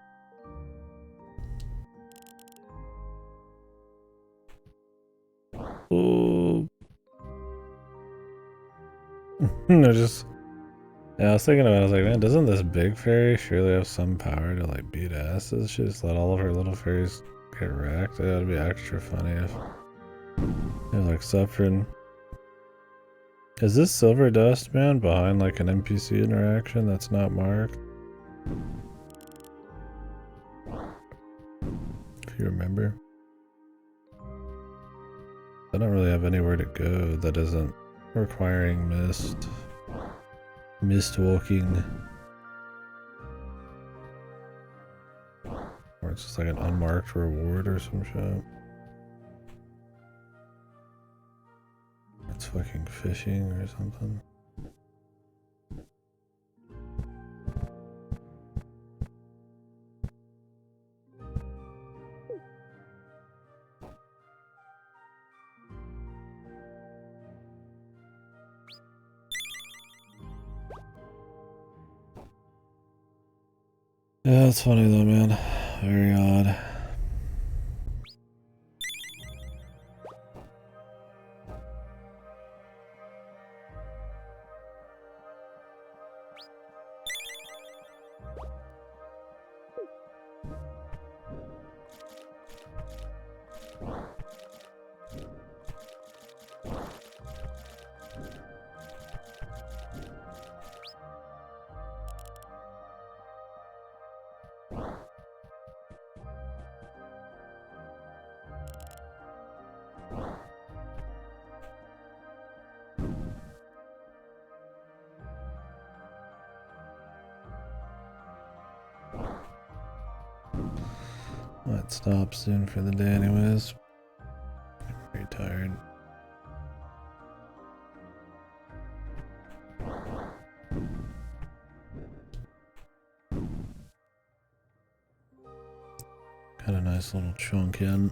Speaker 1: Oh. I just... Yeah, I was thinking about it, I was like, man, doesn't this big fairy surely have some power to like beat asses? She just let all of her little fairies get wrecked. That would be extra funny if they're like suffering. Is this silver dust man behind like an NPC interaction that's not marked? If you remember. I don't really have anywhere to go that isn't requiring mist walking. Or it's just like an unmarked reward or some shit. It's fucking fishing or something. Yeah, that's funny though, man. Very odd. Might stop soon for the day anyways. Got a nice little chunk in.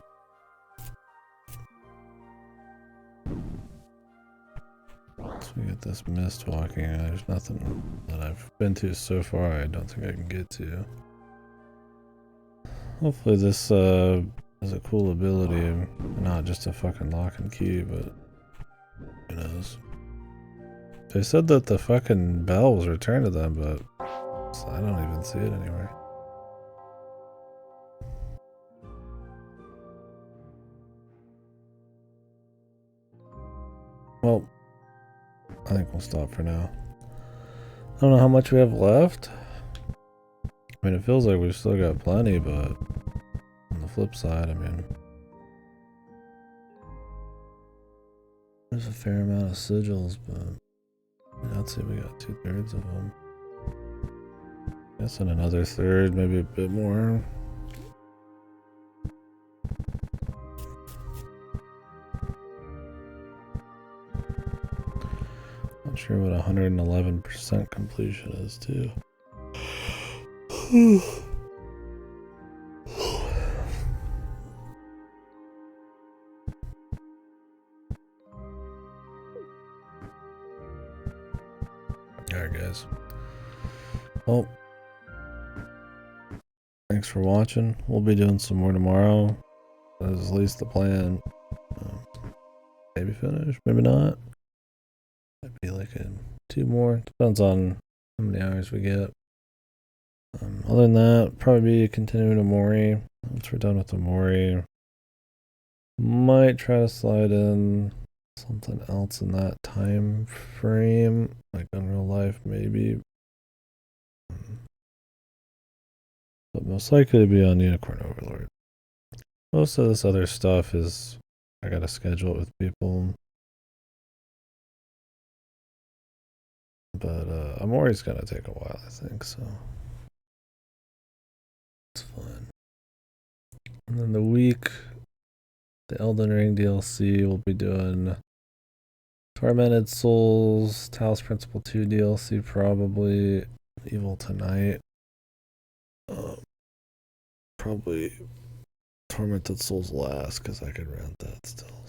Speaker 1: So we get this mist walking. There's nothing that I've been to so far I don't think I can get to. Hopefully this is a cool ability, not just a fucking lock and key, but who knows. They said that the fucking bell was returned to them, but I don't even see it anywhere. Well, I think we'll stop for now. I don't know how much we have left. I mean, it feels like we've still got plenty, but on the flip side, I mean, there's a fair amount of sigils, but I'd say we got 2/3 of them. I guess in another third, maybe a bit more. Not sure what 111% completion is, too. Alright, guys. Well, thanks for watching. We'll be doing some more tomorrow. That's at least the plan. Maybe finish, maybe not. Might be like 2 more. Depends on how many hours we get. Other than that, probably be continuing to Mori. Once we're done with the Mori, might try to slide in something else in that time frame, like in real life, maybe. But most likely to be on Unicorn Overlord. Most of this other stuff is I gotta schedule it with people. But Amori's gonna take a while, I think, so it's fun. And then the week, the Elden Ring DLC, we'll be doing Tormented Souls, Talos Principle 2 DLC, probably Evil Tonight. Probably Tormented Souls last, because I could rent that still.